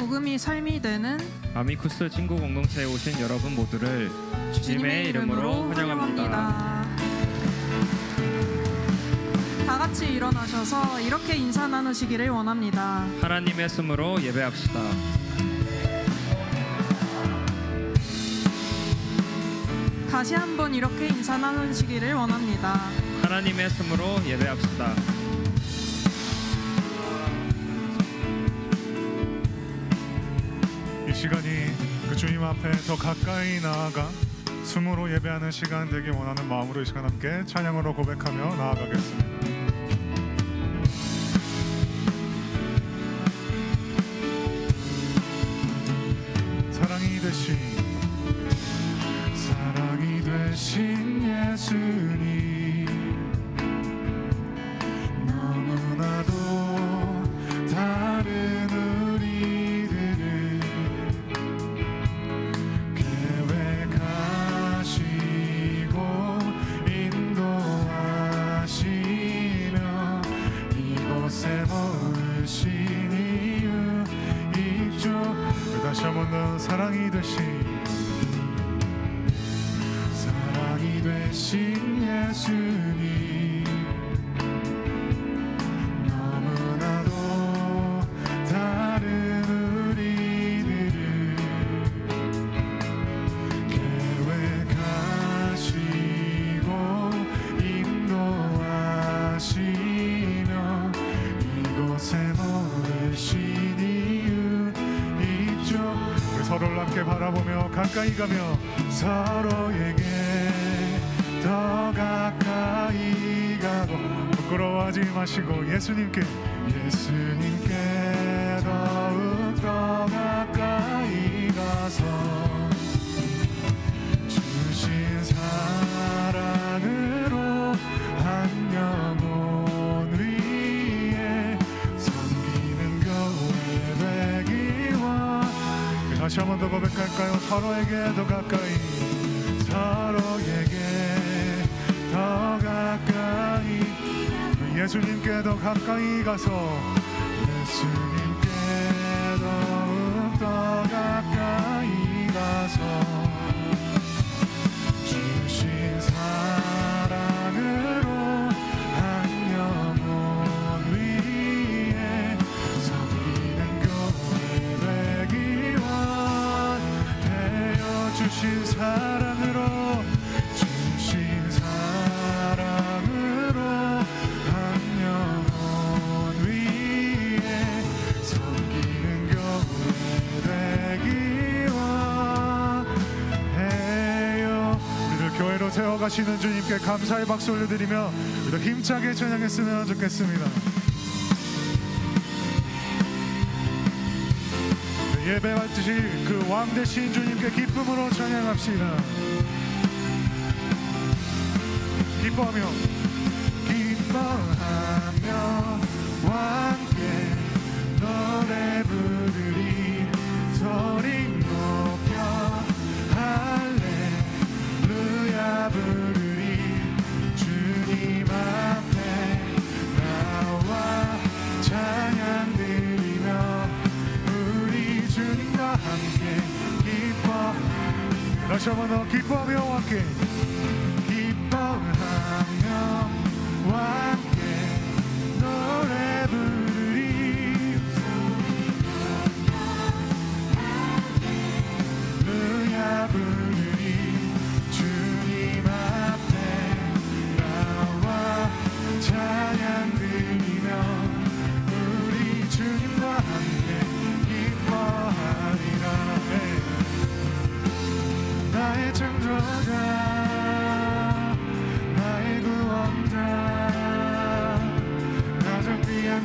복음이 삶이 되는 아미쿠스 친구 공동체에 오신 여러분 모두를 주님의 이름으로 환영합니다. 다 같이 일어나셔서 이렇게 인사 나누시기를 원합니다. 하나님의 숨으로 예배합시다. 다시 한번 이렇게 인사 나누시기를 원합니다. 하나님의 숨으로 예배합시다. 이 시간이 그 주님 앞에 더 가까이 나아가 숨으로 예배하는 시간 되길 원하는 마음으로 이 시간 함께 찬양으로 고백하며 나아가겠습니다. 사랑이 되신 예수님, 너무나도 다른 우리들을 계획하시고 인도하시며 이곳에 모으신 이유 있죠. 다시 한 번 더 사랑이 되신 예수님, 너무나도 다른 우리들을 계획하시고 인도하시며 이곳에 모으신 이유 있죠. 우리 서로를 함께 바라보며 가까이 가며 서로에게 더 가까이 가고 부끄러워하지 마시고 예수님께 더욱 더 가까이 가서 주신 사랑으로 한 영혼 위에 섬기는 교회 되기와. 다시 한 번 더 고백할까요? 서로에게 더 가까이 더 가까이 예수님께 더 가까이 가서 예수님께 더욱 더 가까이 가서 주신 사랑으로 한 영혼 위에 섬기는 교회 되기와 되어 주신 사랑으로 한 영혼 위에 섬기는 교회 되기와 해요. 우리를 교회로 세워가시는 주님께 감사의 박수 올려드리며 우리도 힘차게 찬양했으면 좋겠습니다. 예배 받으실 그 왕 되신 주님께 기쁨으로 찬양합시다. 기뻐하며 함께 노래 부르리 소리 높여 할렐루야 부르리 주님 앞에 나와 찬양 드리며 우리 주님과 함께 기뻐. 다시 한번 더 기뻐하며 함께 함께 노래 부르리 할렐루야 부르리 주님 앞에 나와 찬양 드리며 우리 주님과 함께 기뻐하리라. 나의 창조자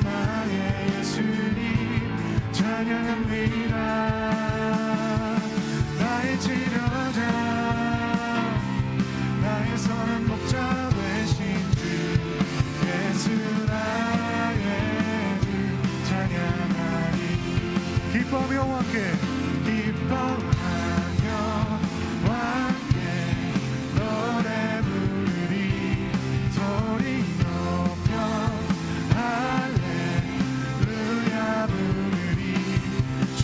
나의 예수님 찬양합니다. 나의 치료자 나의 선한 목자 되신 주 예수 나의 주 찬양하리. 기뻐하며 함께 노래 부르리 소리 높여 할렐루야 부르리 주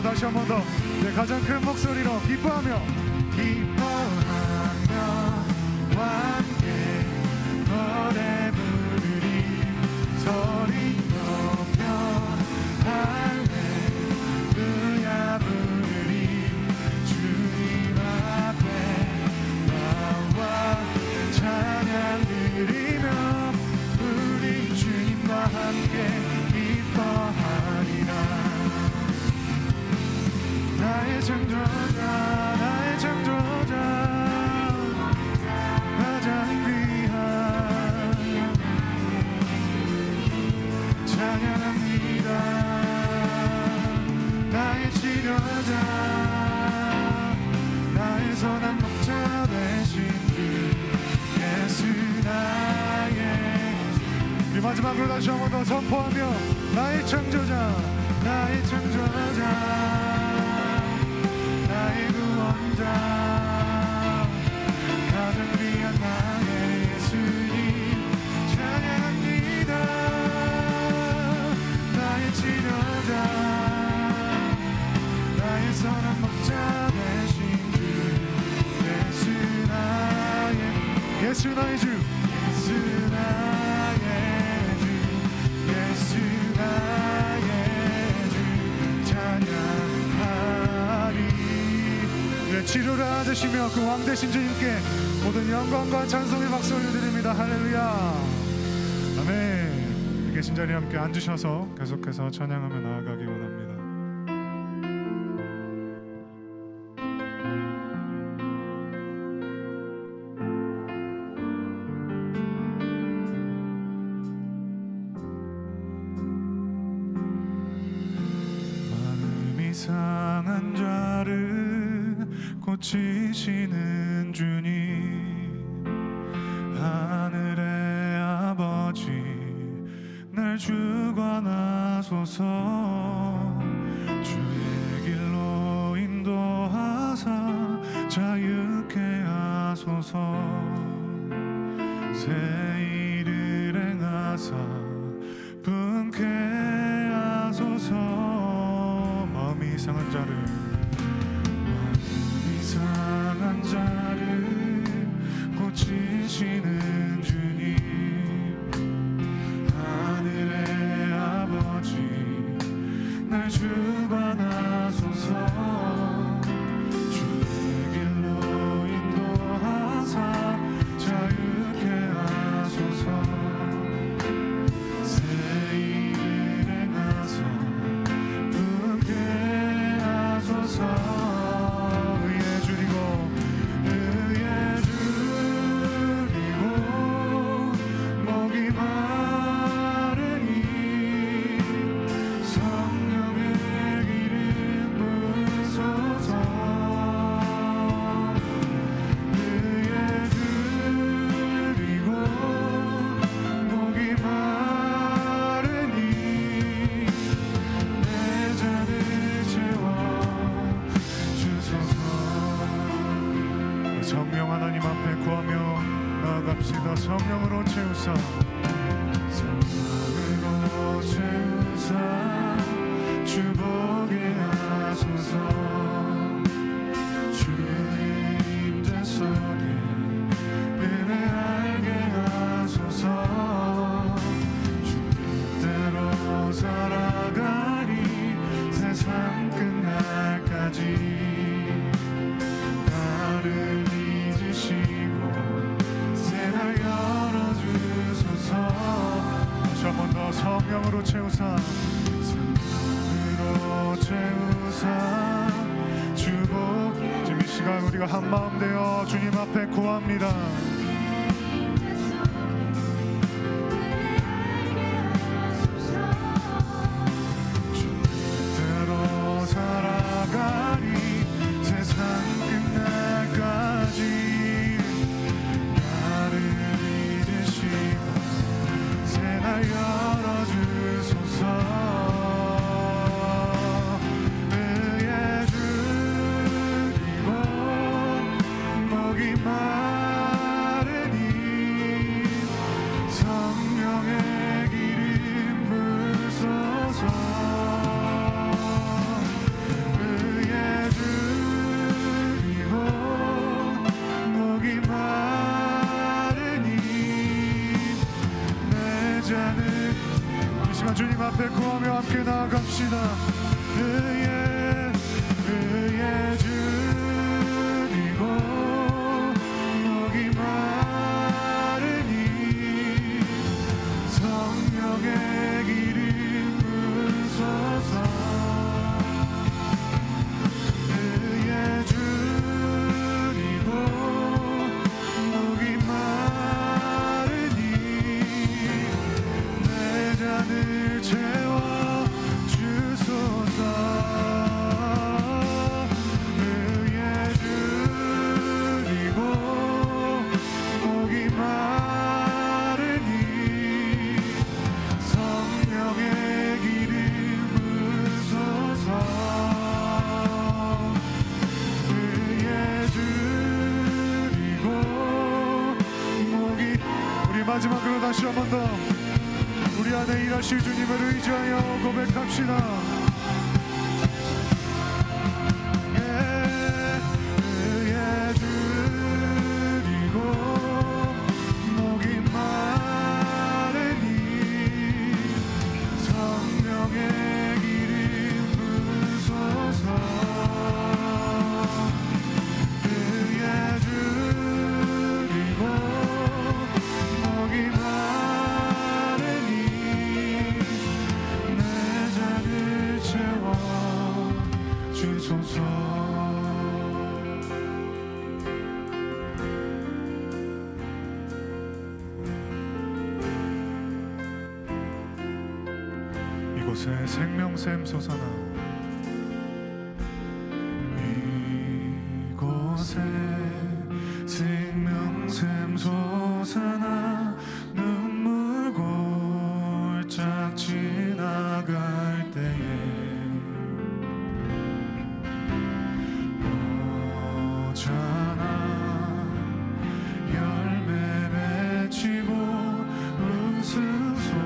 다시 한 번 더 가장 큰 목소리로 기뻐하며 함께 노래 부르리 소리 높여 할렐루야 부르리 주님 앞에 나와 찬양 드리며 우리 주님과 함께 기뻐하리라. 나의 창조자 나의 창조자 가장 귀한 찬양합니다. 나의 치료자 나의 선한 목자 되신 주 예수 나의 이 마지막으로 다시 한 번 더 선포하며 나의 창조자 나의 창조자 나의 구원자 가장 귀한 나의 예수님 찬양합니다. 나의 치료자 나의 선한 목자 되신 주 예수 나의 주 예수 나의 주 예수 나의 주 찬양하리. 네, 치료를 하시며 그 왕 되신 주님께 모든 영광과 찬송의 박수 올려드립니다. 할렐루야 아멘. 계신 자리에 함께 앉으셔서 계속해서 찬양하며 나아가기 원합니다. 상한 자를 고치시는 주님 하늘의 아버지 날 주관하소서 주의 길로 인도하사 자유케 하소서 새 일을 행하사 분케 하소서 이상한 자를 이상한 자를 고치시는 주님 하늘의 아버지 날 주관하소서 주의 길로 인도하사 자유케 하소서 새 일을 행하사 의에 줄이고 목이 마르니 성령의 기름 부으소서 의에 줄이고 목이 마르니 내 잔을 채워 성령 하나님 앞에 구하며 나아갑시다. 성령으로 채우사 성령으로 채우사 주보게 하소서 주의 임재 속에 은혜 알게 하소서 주 뜻대로 살아가리 세상 끝날까지 한 번 더 성령으로 채우사 성령으로 채우사 주복 지금 이 시간 우리가 한 마음 되어 주님 앞에 구합니다. 주대로 살아가리 세상 끝날까지 나를 믿으시고 날 열어주소서 의에 줄이고 목이 마 주님 앞에 구하며 함께 나아갑시다. 의의 주이고 목이 마르니 성령의 기름 부으소서. 의의 주이고 목이 마르니 내 잔을 채워 주소서. 의의 주이고 목이 마르니 성령의 기름 부으소서. 의의 주이고 목이 우리 마지막으로 다시 한 번 더 우리 안에 일하실 주님을 의지하여 고백합시다. 의의 주이고 목이 마르니 성령의 기름 부으소서. 의의 주이고 목이 마르니 내 잔을 채워 주소서. 이곳에 생명샘 솟아나 이곳에 생명샘 솟아나 눈물 골짝 지나갈 때에 오잖아 열매 맺히고 웃음소리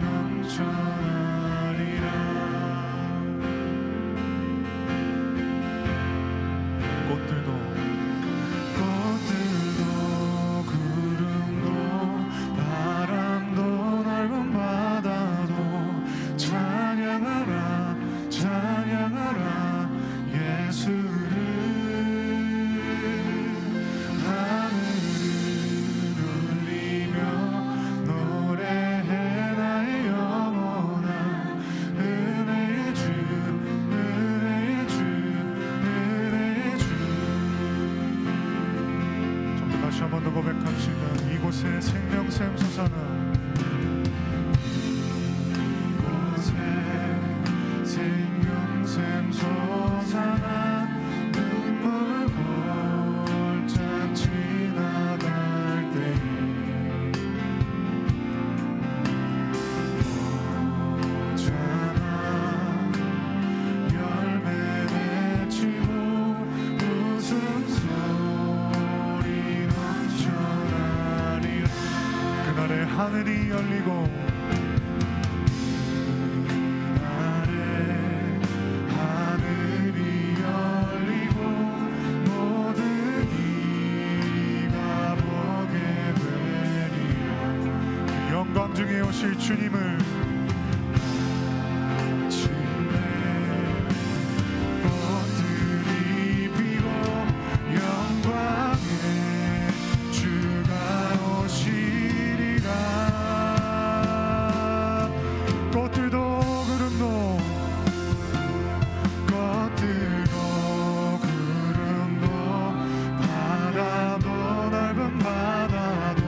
넘쳐나리라. 꽃들도 구름도 바람도 넓은 바다도 찬양하라 찬양하라 예수를. 하늘을 울리며 노래해 나의 영혼아. 은혜의 주 은혜의 주 은혜의 주. 좀 더 다시 한 번 더 고백합시다. 이곳에 생명샘 솟아나 이곳에 생명샘 솟아나 눈물 골짝 지나갈 때에 오잖아 열매 맺히고 웃음소리 넘쳐나리라. 그날에 하늘이 열리고 그날에 하늘이 열리고 모든 이가 보게 되리라. 영광 중에 오실 주님을 마침내 꽃들이 피고 영광의 주가 오시리라. 꽃들도 구름도 바람도 넓은 바다도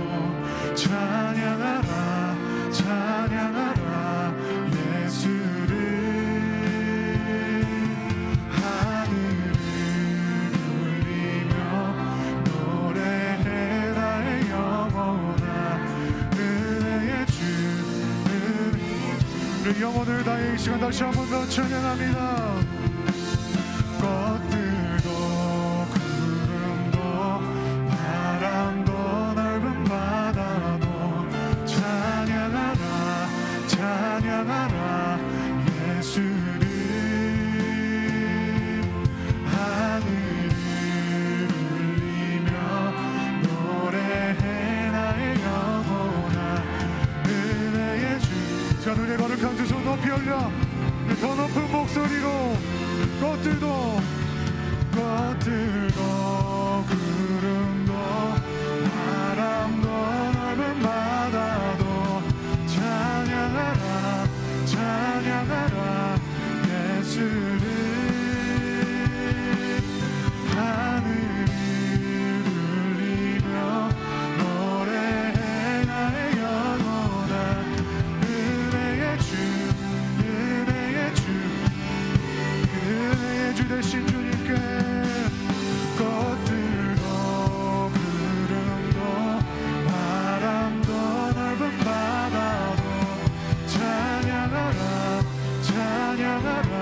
찬양하라 찬양하라 예수를. 하늘을 울리며 노래해 나의 영혼아. 은혜의 주 우리 영혼을 다해 이 시간 다시 한 번 더 찬양합니다. 꽃들도 구름도 바람도 넓은 바다도 찬양하라 찬양하라 예수를. 하늘을 울리며 노래해 나의 영혼아. 은혜의 주 높은 목소리로 꽃들도 구름도 바람도 넓은 바다도 찬양하라 찬양하라 예수를 하늘을 울리며 노래해 나의 영혼아 은혜의 주 대신 주님께 꽃들도 구름도 바람도 넓은 바다도 찬양하라 찬양하라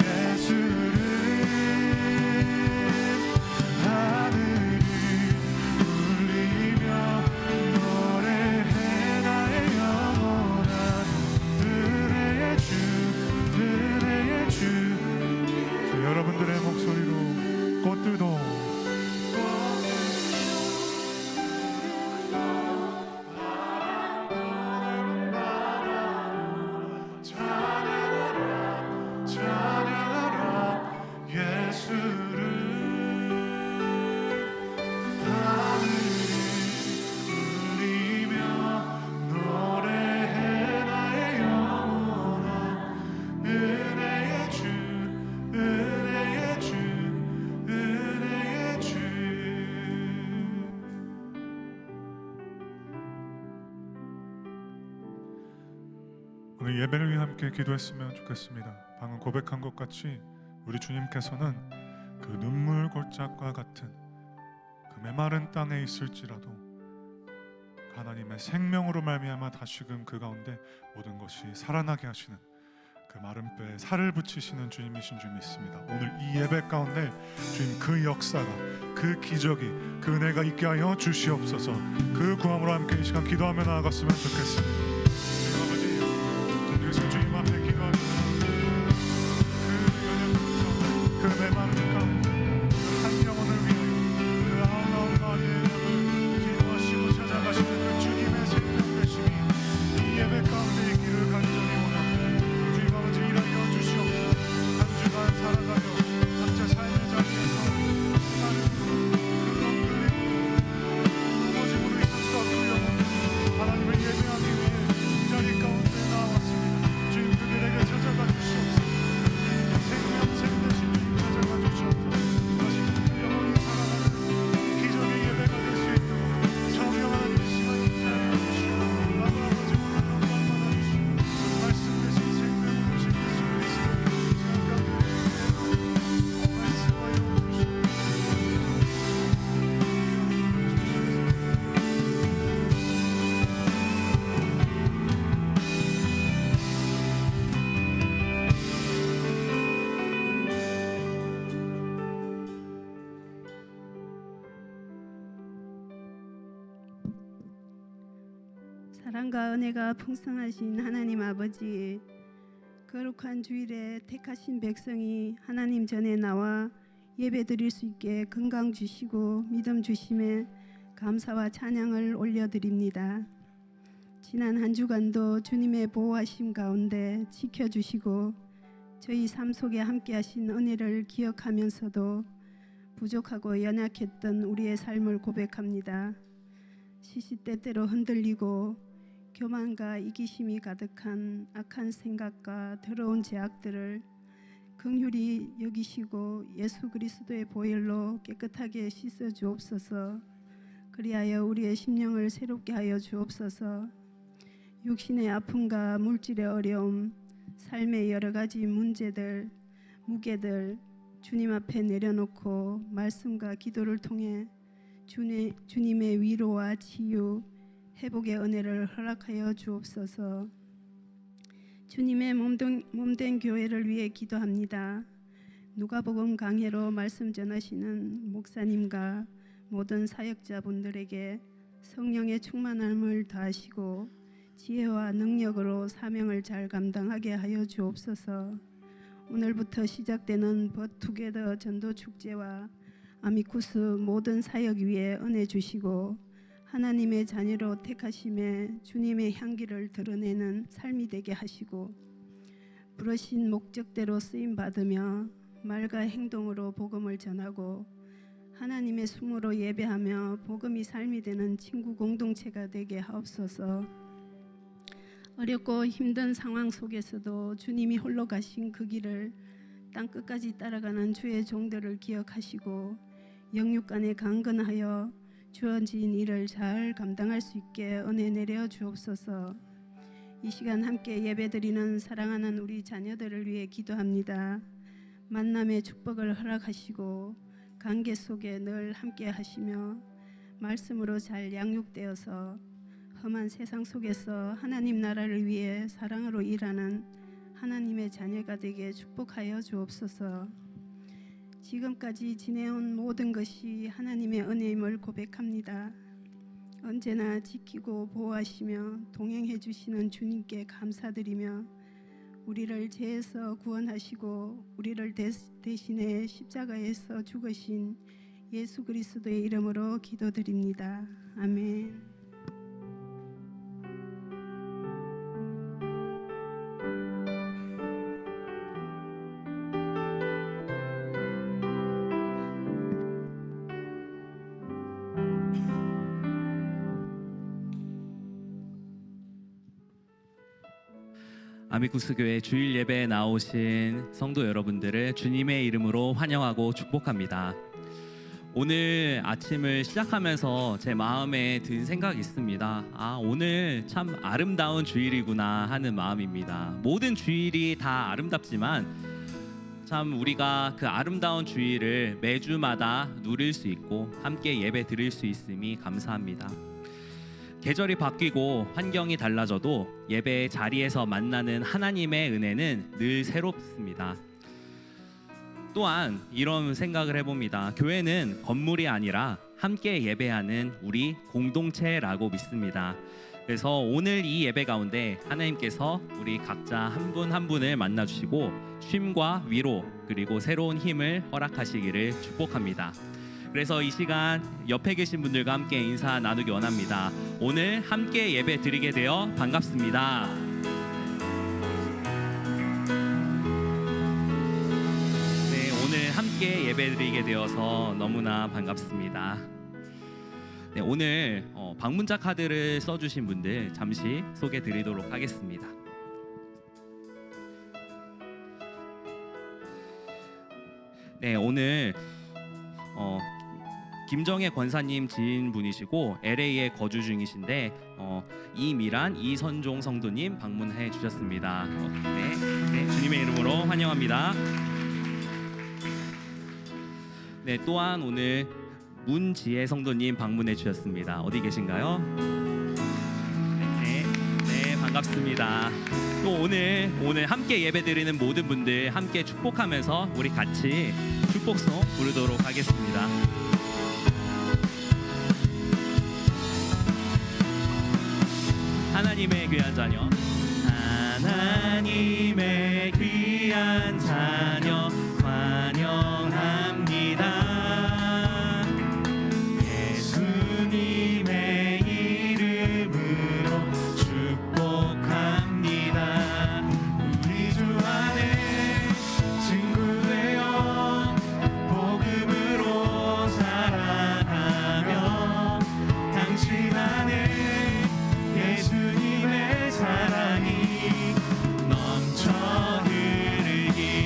예수를 하늘을 울리며 노래해 나의 영혼아 은혜의 주 여러분들의 목소리로 꽃들도 찬양하라 찬양하라 예수를 하늘을 울리며 노래해 나의 영혼아 은혜의 주 은혜의 주 은혜의 주 오늘 예배를 위해 함께 기도했으면 좋겠습니다. 방금 고백한 것 같이 우리 주님께서는 그 눈물 골짜기와 같은 그 메마른 땅에 있을지라도 하나님의 생명으로 말미암아 다시금 그 가운데 모든 것이 살아나게 하시는 그 마른 뼈에 살을 붙이시는 주님이신 줄 믿습니다. 오늘 이 예배 가운데 주님 그 역사가 그 기적이 그 은혜가 있게 하여 주시옵소서. 그 구함으로 함께 이 시간 기도하며 나아갔으면 좋겠습니다. 아버지 정말 주님 앞에 기도합니다. 그 메마른 가운데 한 영혼을 위하여 그 아름다운 마리의 이름을 기도하시고 찾아가시는 그 주님의 생명 되심이 이 예배 가운데 있기를 간절히 원합니다. 주님 아버지 일하여 주시옵소서. 한 주간 살아가며 각자 삶의 자리에서 하나님으로 넘어짐으로 있었던 그 영혼 하나님을 예배하기 위해 이 자리 가운데 나왔습니다. 주님 그들에게 찾아가 주시옵소서. 생명 되신 주님 찾아가 주시옵소서. 다시 그 영혼이 살아가는 기적의 예배가 될 수 있도록 성령하는 이 시간 인자하여 주시고 아버지 오늘 영광 받아주시고 말씀 대신 생명으로 오신 예수 그리스도의 생각을 말씀하여 주시옵소서. 사랑과 은혜가 풍성하신 하나님 아버지, 거룩한 주일에 택하신 백성이 하나님 전에 나와 예배드릴 수 있게 건강 주시고 믿음 주심에 감사와 찬양을 올려드립니다. 지난 한 주간도 주님의 보호하심 가운데 지켜주시고 저희 삶 속에 함께하신 은혜를 기억하면서도 부족하고 연약했던 우리의 삶을 고백합니다. 시시때때로 흔들리고 교만과 이기심이 가득한 악한 생각과 더러운 죄악들을 긍휼히 여기시고 예수 그리스도의 보혈로 깨끗하게 씻어 주옵소서. 그리하여 우리의 심령을 새롭게 하여 주옵소서. 육신의 아픔과 물질의 어려움, 삶의 여러 가지 문제들, 무게들 주님 앞에 내려놓고 말씀과 기도를 통해 주님의 위로와 치유, 회복의 은혜를 허락하여 주옵소서. 주님의 몸된 교회를 위해 기도합니다. 누가복음 강해로 말씀 전하시는 목사님과 모든 사역자분들에게 성령의 충만함을 더하시고 지혜와 능력으로 사명을 잘 감당하게 하여 주옵소서. 오늘부터 시작되는 버투게더 전도축제와 아미쿠스 모든 사역 위에 은혜 주시고 하나님의 자녀로 택하심에 주님의 향기를 드러내는 삶이 되게 하시고 부르신 목적대로 쓰임 받으며 말과 행동으로 복음을 전하고 하나님의 숨으로 예배하며 복음이 삶이 되는 친구 공동체가 되게 하옵소서. 어렵고 힘든 상황 속에서도 주님이 홀로 가신 그 길을 땅 끝까지 따라가는 주의 종들을 기억하시고 영육간에 강건하여 주어진 일을 잘 감당할 수 있게 은혜 내려 주옵소서. 이 시간 함께 예배드리는 사랑하는 우리 자녀들을 위해 기도합니다. 만남의 축복을 허락하시고 관계 속에 늘 함께 하시며 말씀으로 잘 양육되어서 험한 세상 속에서 하나님 나라를 위해 사랑으로 일하는 하나님의 자녀가 되게 축복하여 주옵소서. 지금까지 지내온 모든 것이 하나님의 은혜임을 고백합니다. 언제나 지키고 보호하시며 동행해 주시는 주님께 감사드리며 우리를 죄에서 구원하시고 우리를 대신해 십자가에서 죽으신 예수 그리스도의 이름으로 기도드립니다. 아멘. 아미쿠스 교회 주일 예배에 나오신 성도 여러분들을 주님의 이름으로 환영하고 축복합니다. 오늘 아침을 시작하면서 제 마음에 든 생각이 있습니다. 오늘 참 아름다운 주일이구나 하는 마음입니다. 모든 주일이 다 아름답지만 참 우리가 그 아름다운 주일을 매주마다 누릴 수 있고 함께 예배 드릴 수 있음이 감사합니다. 계절이 바뀌고 환경이 달라져도 예배의 자리에서 만나는 하나님의 은혜는 늘 새롭습니다. 또한 이런 생각을 해봅니다. 교회는 건물이 아니라 함께 예배하는 우리 공동체라고 믿습니다. 그래서 오늘 이 예배 가운데 하나님께서 우리 각자 한 분 한 분을 만나주시고 쉼과 위로 그리고 새로운 힘을 허락하시기를 축복합니다. 그래서 이 시간 옆에 계신 분들과 함께 인사 나누기 원합니다. 오늘 함께 예배 드리게 되어 반갑습니다. 네, 오늘 함께 예배 드리게 되어서 너무나 반갑습니다. 네, 오늘 방문자 카드를 써주신 분들 잠시 소개 드리도록 하겠습니다. 네, 오늘 김정혜 권사님 지인분이시고 LA에 거주 중이신데 이미란 이선종 성도님 방문해 주셨습니다. 네, 주님의 이름으로 환영합니다. 네, 또한 오늘 문지혜 성도님 방문해 주셨습니다. 어디 계신가요? 네, 반갑습니다. 또 오늘 함께 예배드리는 모든 분들 함께 축복하면서 우리 같이 축복송 부르도록 하겠습니다. 하나님의 귀한 자녀, 하나님의 귀한 자녀 환영합니다. 예수님의 이름으로 축복합니다. 우리 주 안에 친구 되어 복음으로 살아가며 당신 안에 예수님의 사랑이 넘쳐 흐르기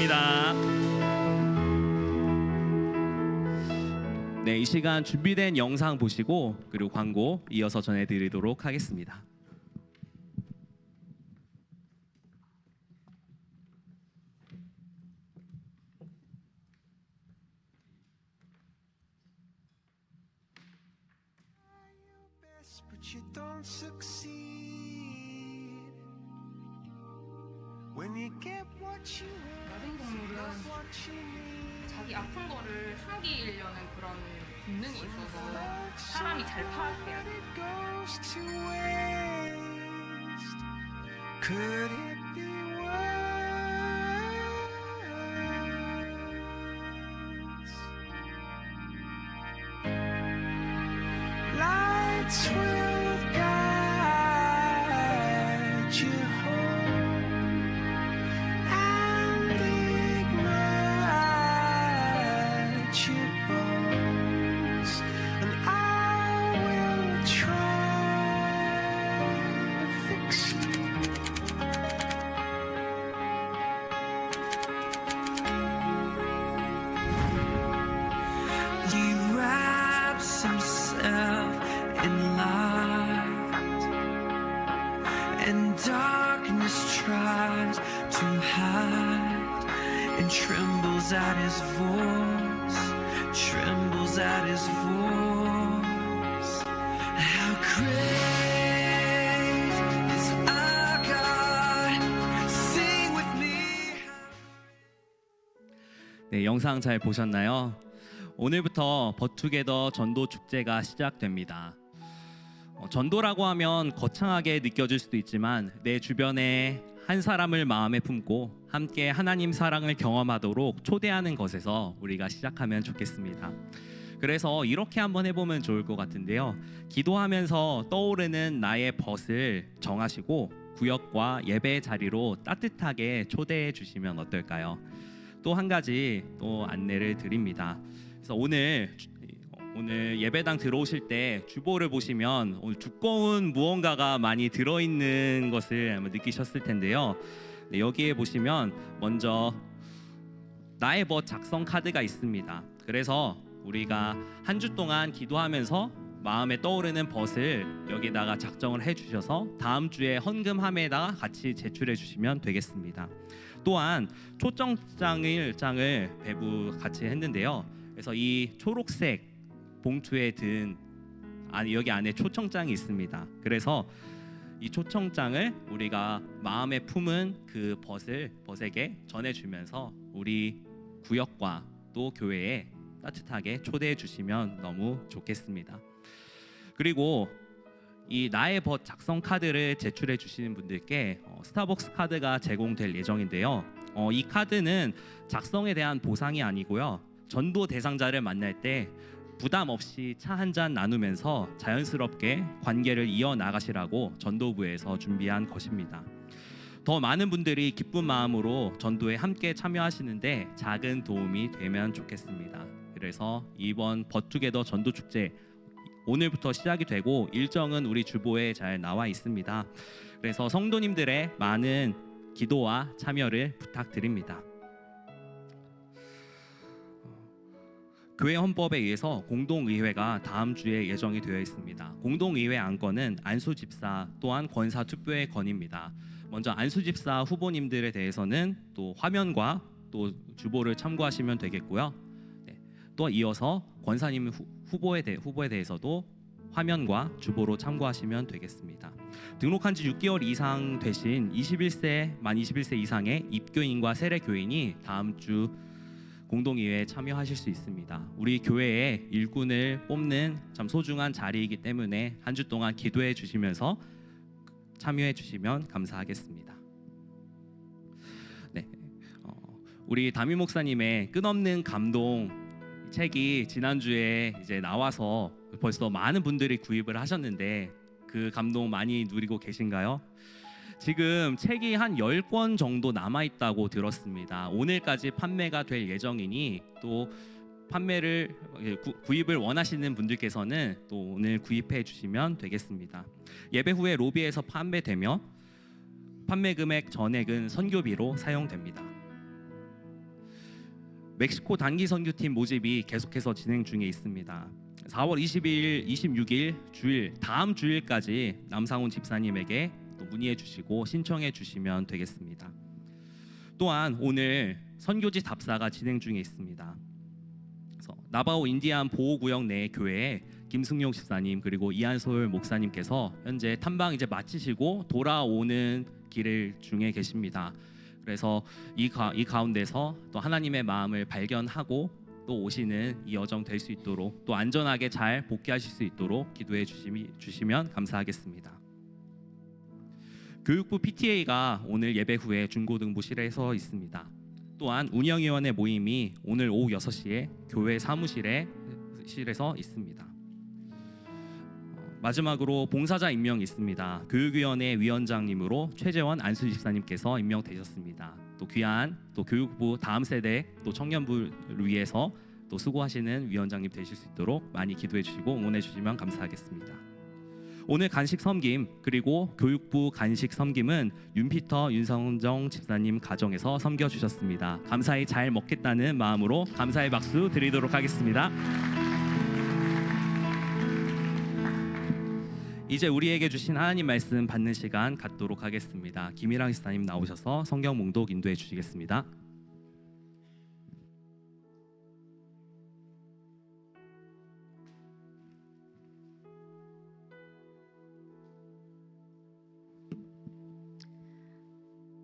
감사합니다. 네, 이 시간 준비된 영상 보시고 그리고 광고 이어서 전해드리도록 하겠습니다. But you don't succeed when you get what you want, 야생동물은 not what you need. 자기 아픈 거를 숨기려는 그런 본능이 있어서 사람이 잘 파악해야 돼. It goes to waste. Could it be worse? Lights will guide you home and ignite your bones, and I will try to fix you. He wraps himself in light, and darkness tries to hide, and trembles at his voice, trembles at his voice. How great is our God? Sing with me. 네, 영상 잘 보셨나요? 오늘부터 버투게더 전도 축제가 시작됩니다. 전도라고 하면 거창하게 느껴질 수도 있지만 내 주변에 한 사람을 마음에 품고 함께 하나님 사랑을 경험하도록 초대하는 것에서 우리가 시작하면 좋겠습니다. 그래서 이렇게 한번 해보면 좋을 것 같은데요. 기도하면서 떠오르는 나의 벗을 정하시고 구역과 예배 자리로 따뜻하게 초대해 주시면 어떨까요? 또 한 가지 또 안내를 드립니다. 그래서 오늘 예배당 들어오실 때 주보를 보시면 오늘 두꺼운 무언가가 많이 들어있는 것을 아마 느끼셨을 텐데요. 네, 여기에 보시면 먼저 나의 벗 작성 카드가 있습니다. 그래서 우리가 한 주 동안 기도하면서 마음에 떠오르는 벗을 여기다가 작정을 해주셔서 다음 주에 헌금함에다가 같이 제출해 주시면 되겠습니다. 또한 초청장을 배부 같이 했는데요. 그래서 이 초록색 봉투에 든 여기 안에 초청장이 있습니다. 그래서 이 초청장을 우리가 마음에 품은 그 벗에게 전해주면서 우리 구역과 또 교회에 따뜻하게 초대해 주시면 너무 좋겠습니다. 그리고 이 나의 벗 작성 카드를 제출해 주시는 분들께 스타벅스 카드가 제공될 예정인데요. 이 카드는 작성에 대한 보상이 아니고요. 전도 대상자를 만날 때 부담 없이 차 한 잔 나누면서 자연스럽게 관계를 이어나가시라고 전도부에서 준비한 것입니다. 더 많은 분들이 기쁜 마음으로 전도에 함께 참여하시는데 작은 도움이 되면 좋겠습니다. 그래서 이번 버투게더 전도축제 오늘부터 시작이 되고 일정은 우리 주보에 잘 나와 있습니다. 그래서 성도님들의 많은 기도와 참여를 부탁드립니다. 교회 헌법에 의해서 공동의회가 다음 주에 예정이 되어 있습니다. 공동의회 안건은 안수집사 또한 권사투표의 건입니다. 먼저 안수집사 후보님들에 대해서는 또 화면과 또 주보를 참고하시면 되겠고요. 네, 또 이어서 권사님 후보에 대해서도 화면과 주보로 참고하시면 되겠습니다. 등록한 지 6개월 이상 되신 만 21세 이상의 입교인과 세례교인이 다음 주 공동의회에 참여하실 수 있습니다. 우리 교회의 일꾼을 뽑는 참 소중한 자리이기 때문에 한 주 동안 기도해 주시면서 참여해 주시면 감사하겠습니다. 네, 우리 담임 목사님의 끝없는 감동 책이 지난주에 이제 나와서 벌써 많은 분들이 구입을 하셨는데 그 감동 많이 누리고 계신가요? 지금 책이 한 10권 정도 남아있다고 들었습니다. 오늘까지 판매가 될 예정이니 또 구입을 원하시는 분들께서는 또 오늘 구입해 주시면 되겠습니다. 예배 후에 로비에서 판매되며 판매 금액 전액은 선교비로 사용됩니다. 멕시코 단기 선교팀 모집이 계속해서 진행 중에 있습니다. 4월 22일, 26일 주일 다음 주일까지 남상훈 집사님에게 또 문의해 주시고 신청해 주시면 되겠습니다. 또한 오늘 선교지 답사가 진행 중에 있습니다. 그래서 나바오 인디안 보호구역 내 교회에 김승용 집사님 그리고 이한솔 목사님께서 현재 탐방 이제 마치시고 돌아오는 길 중에 계십니다. 그래서 이 가운데서 또 하나님의 마음을 발견하고 또 오시는 이 여정 될 수 있도록 또 안전하게 잘 복귀하실 수 있도록 기도해 주시면 감사하겠습니다. 교육부 PTA가 오늘 예배 후에 중고등부실에서 있습니다. 또한 운영위원회 모임이 오늘 오후 6시에 교회 사무실에서 있습니다. 마지막으로 봉사자 임명이 있습니다. 교육위원회 위원장님으로 최재원 안수 집사님께서 임명되셨습니다. 또 귀한 또 교육부 다음 세대 또 청년부를 위해서 또 수고하시는 위원장님 되실 수 있도록 많이 기도해 주시고 응원해 주시면 감사하겠습니다. 오늘 간식 섬김 그리고 교육부 간식 섬김은 윤피터 윤성정 집사님 가정에서 섬겨 주셨습니다. 감사히 잘 먹겠다는 마음으로 감사의 박수 드리도록 하겠습니다. 이제 우리에게 주신 하나님 말씀 받는 시간 갖도록 하겠습니다. 김일랑 집사님 나오셔서 성경 몽독 인도해 주시겠습니다.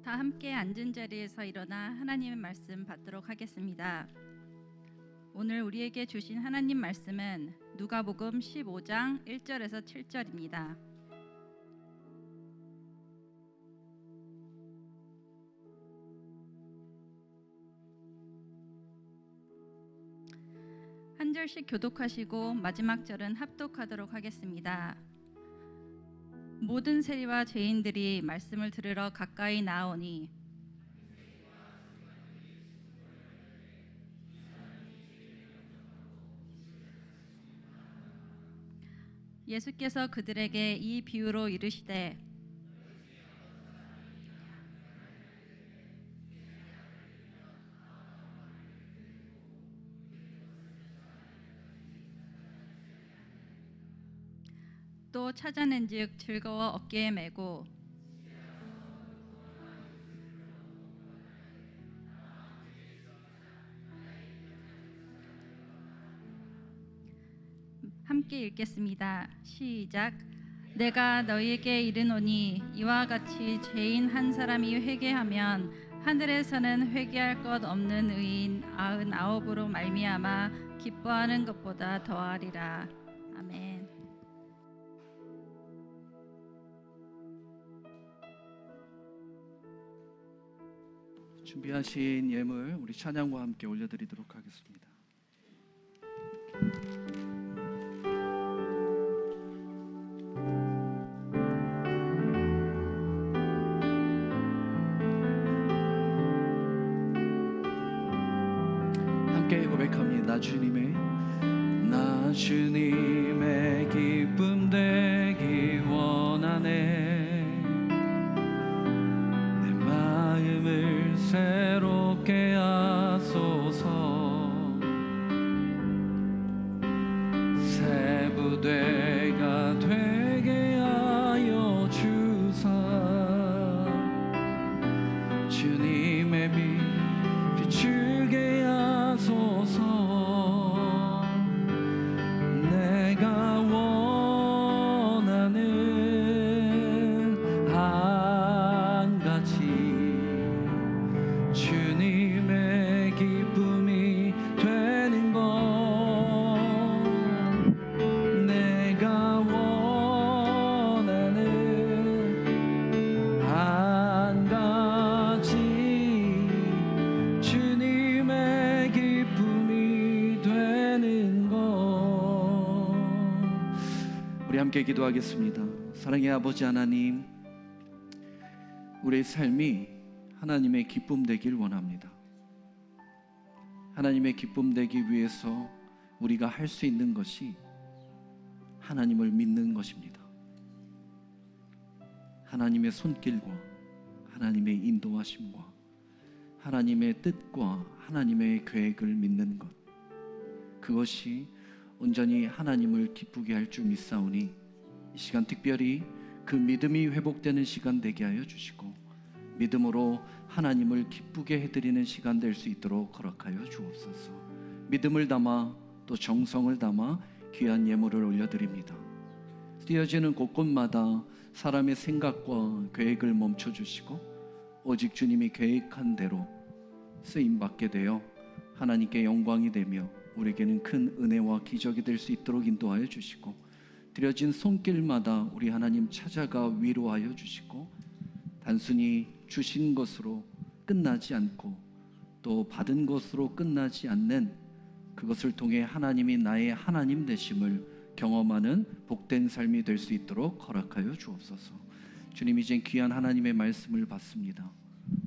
다 함께 앉은 자리에서 일어나 하나님의 말씀 받도록 하겠습니다. 오늘 우리에게 주신 하나님 말씀은 누가복음 15장 1절에서 7절입니다. 한 절씩 교독하시고 마지막 절은 합독하도록 하겠습니다. 모든 세리와 죄인들이 말씀을 들으러 가까이 나오니 예수께서 그들에게 이 비유로 이르시되 또 찾아낸즉 즐거워 어깨에 메고 함께 읽겠습니다. 시작. 내가 너희에게 이르노니 이와 같이 죄인 한 사람이 회개하면 하늘에서는 회개할 것 없는 의인 99으로 말미암아 기뻐하는 것보다 더하리라. 아멘. 준비하신 예물 우리 찬양과 함께 올려드리도록 하겠습니다. 함께 고백합니다. 나 주님의 기쁨 되기 원하네. 내 마음을 새롭게 하소서. 새 부대가 되게 하여 주사. 주님의 빛 비추게 하소서. 내가 원하는 한 가지 주님의 기쁨이 되는 것. 내가 원하는 한 가지 주님의 기쁨이 되는 것. 우리 함께 기도하겠습니다. 사랑의 아버지 하나님, 우리의 삶이 하나님의 기쁨 되길 원합니다. 하나님의 기쁨 되기 위해서 우리가 할 수 있는 것이 하나님을 믿는 것입니다. 하나님의 손길과 하나님의 인도하심과 하나님의 뜻과 하나님의 계획을 믿는 것, 그것이 온전히 하나님을 기쁘게 할 줄 믿사오니 이 시간 특별히 그 믿음이 회복되는 시간 되게 하여 주시고 믿음으로 하나님을 기쁘게 해드리는 시간 될 수 있도록 허락하여 주옵소서. 믿음을 담아 또 정성을 담아 귀한 예물을 올려드립니다. 뛰어지는 곳곳마다 사람의 생각과 계획을 멈춰주시고 오직 주님이 계획한 대로 쓰임받게 되어 하나님께 영광이 되며 우리에게는 큰 은혜와 기적이 될 수 있도록 인도하여 주시고 드려진 손길마다 우리 하나님 찾아가 위로하여 주시고 단순히 주신 것으로 끝나지 않고 또 받은 것으로 끝나지 않는 그것을 통해 하나님이 나의 하나님 되심을 경험하는 복된 삶이 될 수 있도록 허락하여 주옵소서. 주님, 이제 귀한 하나님의 말씀을 받습니다.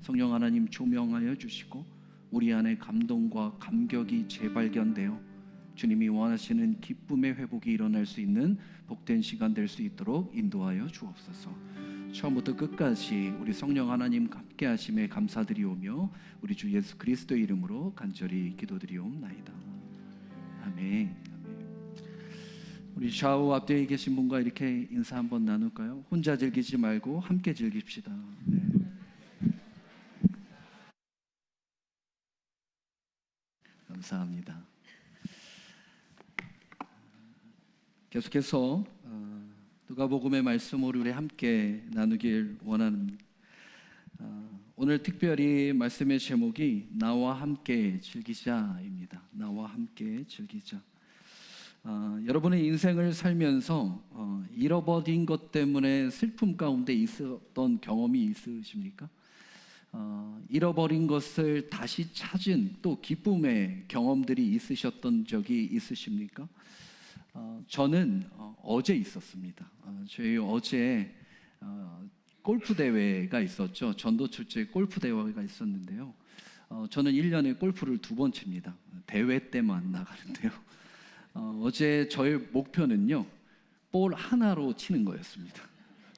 성령 하나님 조명하여 주시고 우리 안에 감동과 감격이 재발견되어 주님이 원하시는 기쁨의 회복이 일어날 수 있는 복된 시간 될 수 있도록 인도하여 주옵소서. 처음부터 끝까지 우리 성령 하나님 함께 하심에 감사드리오며 우리 주 예수 그리스도의 이름으로 간절히 기도드리옵나이다. 아멘. 우리 좌우 앞뒤에 계신 분과 이렇게 인사 한번 나눌까요? 혼자 즐기지 말고 함께 즐깁시다. 네. 감사합니다. 계속해서 누가복음의 말씀을 우리 함께 나누길 원합니다. 오늘 특별히 말씀의 제목이 나와 함께 즐기자입니다. 나와 함께 즐기자. 여러분의 인생을 살면서 잃어버린 것 때문에 슬픔 가운데 있었던 경험이 있으십니까? 잃어버린 것을 다시 찾은 또 기쁨의 경험들이 있으셨던 적이 있으십니까? 저는 어제 있었습니다. 저희 어제 골프 대회가 있었죠. 전도 출제 골프 대회가 있었는데요. 저는 1년에 골프를 2번 칩니다. 대회 때만 나가는데요. 어제 저의 목표는요, 볼 하나로 치는 거였습니다.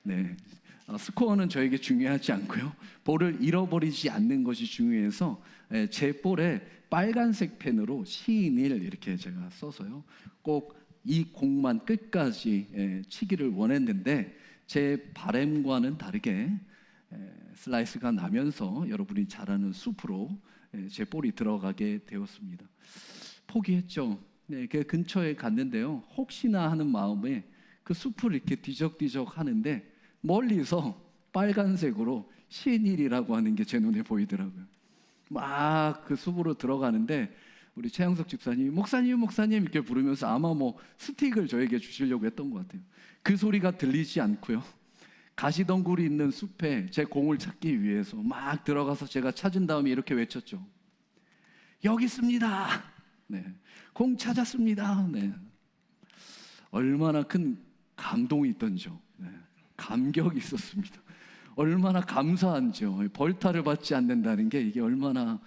네. 스코어는 저에게 중요하지 않고요, 볼을 잃어버리지 않는 것이 중요해서 제 볼에 빨간색 펜으로 시인일 이렇게 제가 써서요, 꼭 이 공만 끝까지 치기를 원했는데 제 바람과는 다르게 슬라이스가 나면서 여러분이 잘 아는 숲으로 제 볼이 들어가게 되었습니다. 포기했죠. 네, 그 근처에 갔는데요, 혹시나 하는 마음에 그 숲을 이렇게 뒤적뒤적 하는데 멀리서 빨간색으로 신일이라고 하는 게 제 눈에 보이더라고요. 막 그 숲으로 들어가는데 우리 최양석 집사님이 목사님 이렇게 부르면서 아마 뭐 스틱을 저에게 주시려고 했던 것 같아요. 그 소리가 들리지 않고요, 가시덩굴이 있는 숲에 제 공을 찾기 위해서 막 들어가서 제가 찾은 다음에 이렇게 외쳤죠. 여기 있습니다. 네, 공 찾았습니다. 네. 얼마나 큰 감동이 있던지요. 네. 감격이 있었습니다. 얼마나 감사한지요. 벌타를 받지 않는다는 게 이게 얼마나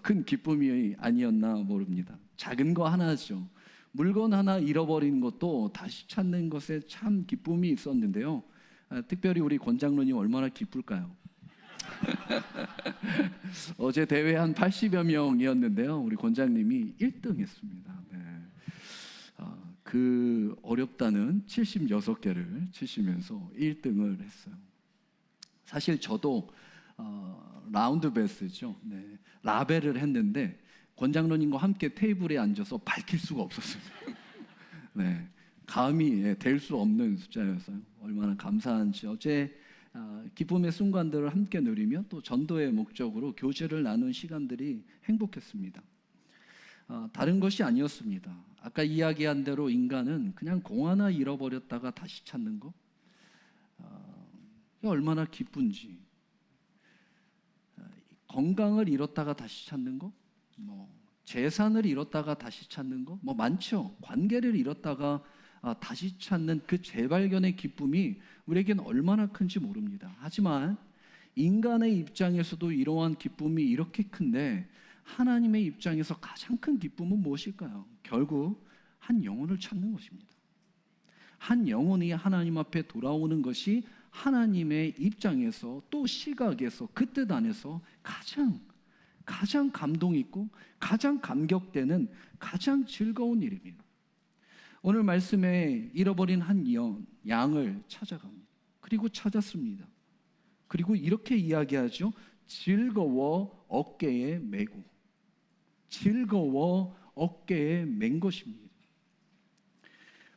큰 기쁨이 아니었나 모릅니다. 작은 거 하나죠. 물건 하나 잃어버린 것도 다시 찾는 것에 참 기쁨이 있었는데요. 특별히 우리 권장로님 얼마나 기쁠까요? 어제 대회 한 80여 명이었는데요, 우리 권장님이 1등 했습니다. 네. 그 어렵다는 76개를 치시면서 1등을 했어요. 사실 저도 라운드 베스죠. 네. 라벨을 했는데 권장로님과 함께 테이블에 앉아서 밝힐 수가 없었습니다. 네. 감히 될 수 없는 숫자였어요. 얼마나 감사한지. 어제 기쁨의 순간들을 함께 누리며 또 전도의 목적으로 교제를 나눈 시간들이 행복했습니다. 다른 것이 아니었습니다. 아까 이야기한 대로 인간은 그냥 공 하나 잃어버렸다가 다시 찾는 거, 얼마나 기쁜지. 건강을 잃었다가 다시 찾는 거, 뭐 재산을 잃었다가 다시 찾는 거, 뭐 많죠. 관계를 잃었다가 다시 찾는 그 재발견의 기쁨이 우리에게는 얼마나 큰지 모릅니다. 하지만 인간의 입장에서도 이러한 기쁨이 이렇게 큰데 하나님의 입장에서 가장 큰 기쁨은 무엇일까요? 결국 한 영혼을 찾는 것입니다. 한 영혼이 하나님 앞에 돌아오는 것이 하나님의 입장에서 또 시각에서 그 뜻 안에서 가장 가장 감동 있고 가장 감격되는 가장 즐거운 일입니다. 오늘 말씀에 잃어버린 한 양을 찾아갑니다. 그리고 찾았습니다. 그리고 이렇게 이야기하죠. 즐거워 어깨에 메고. 즐거워 어깨에 맨 것입니다.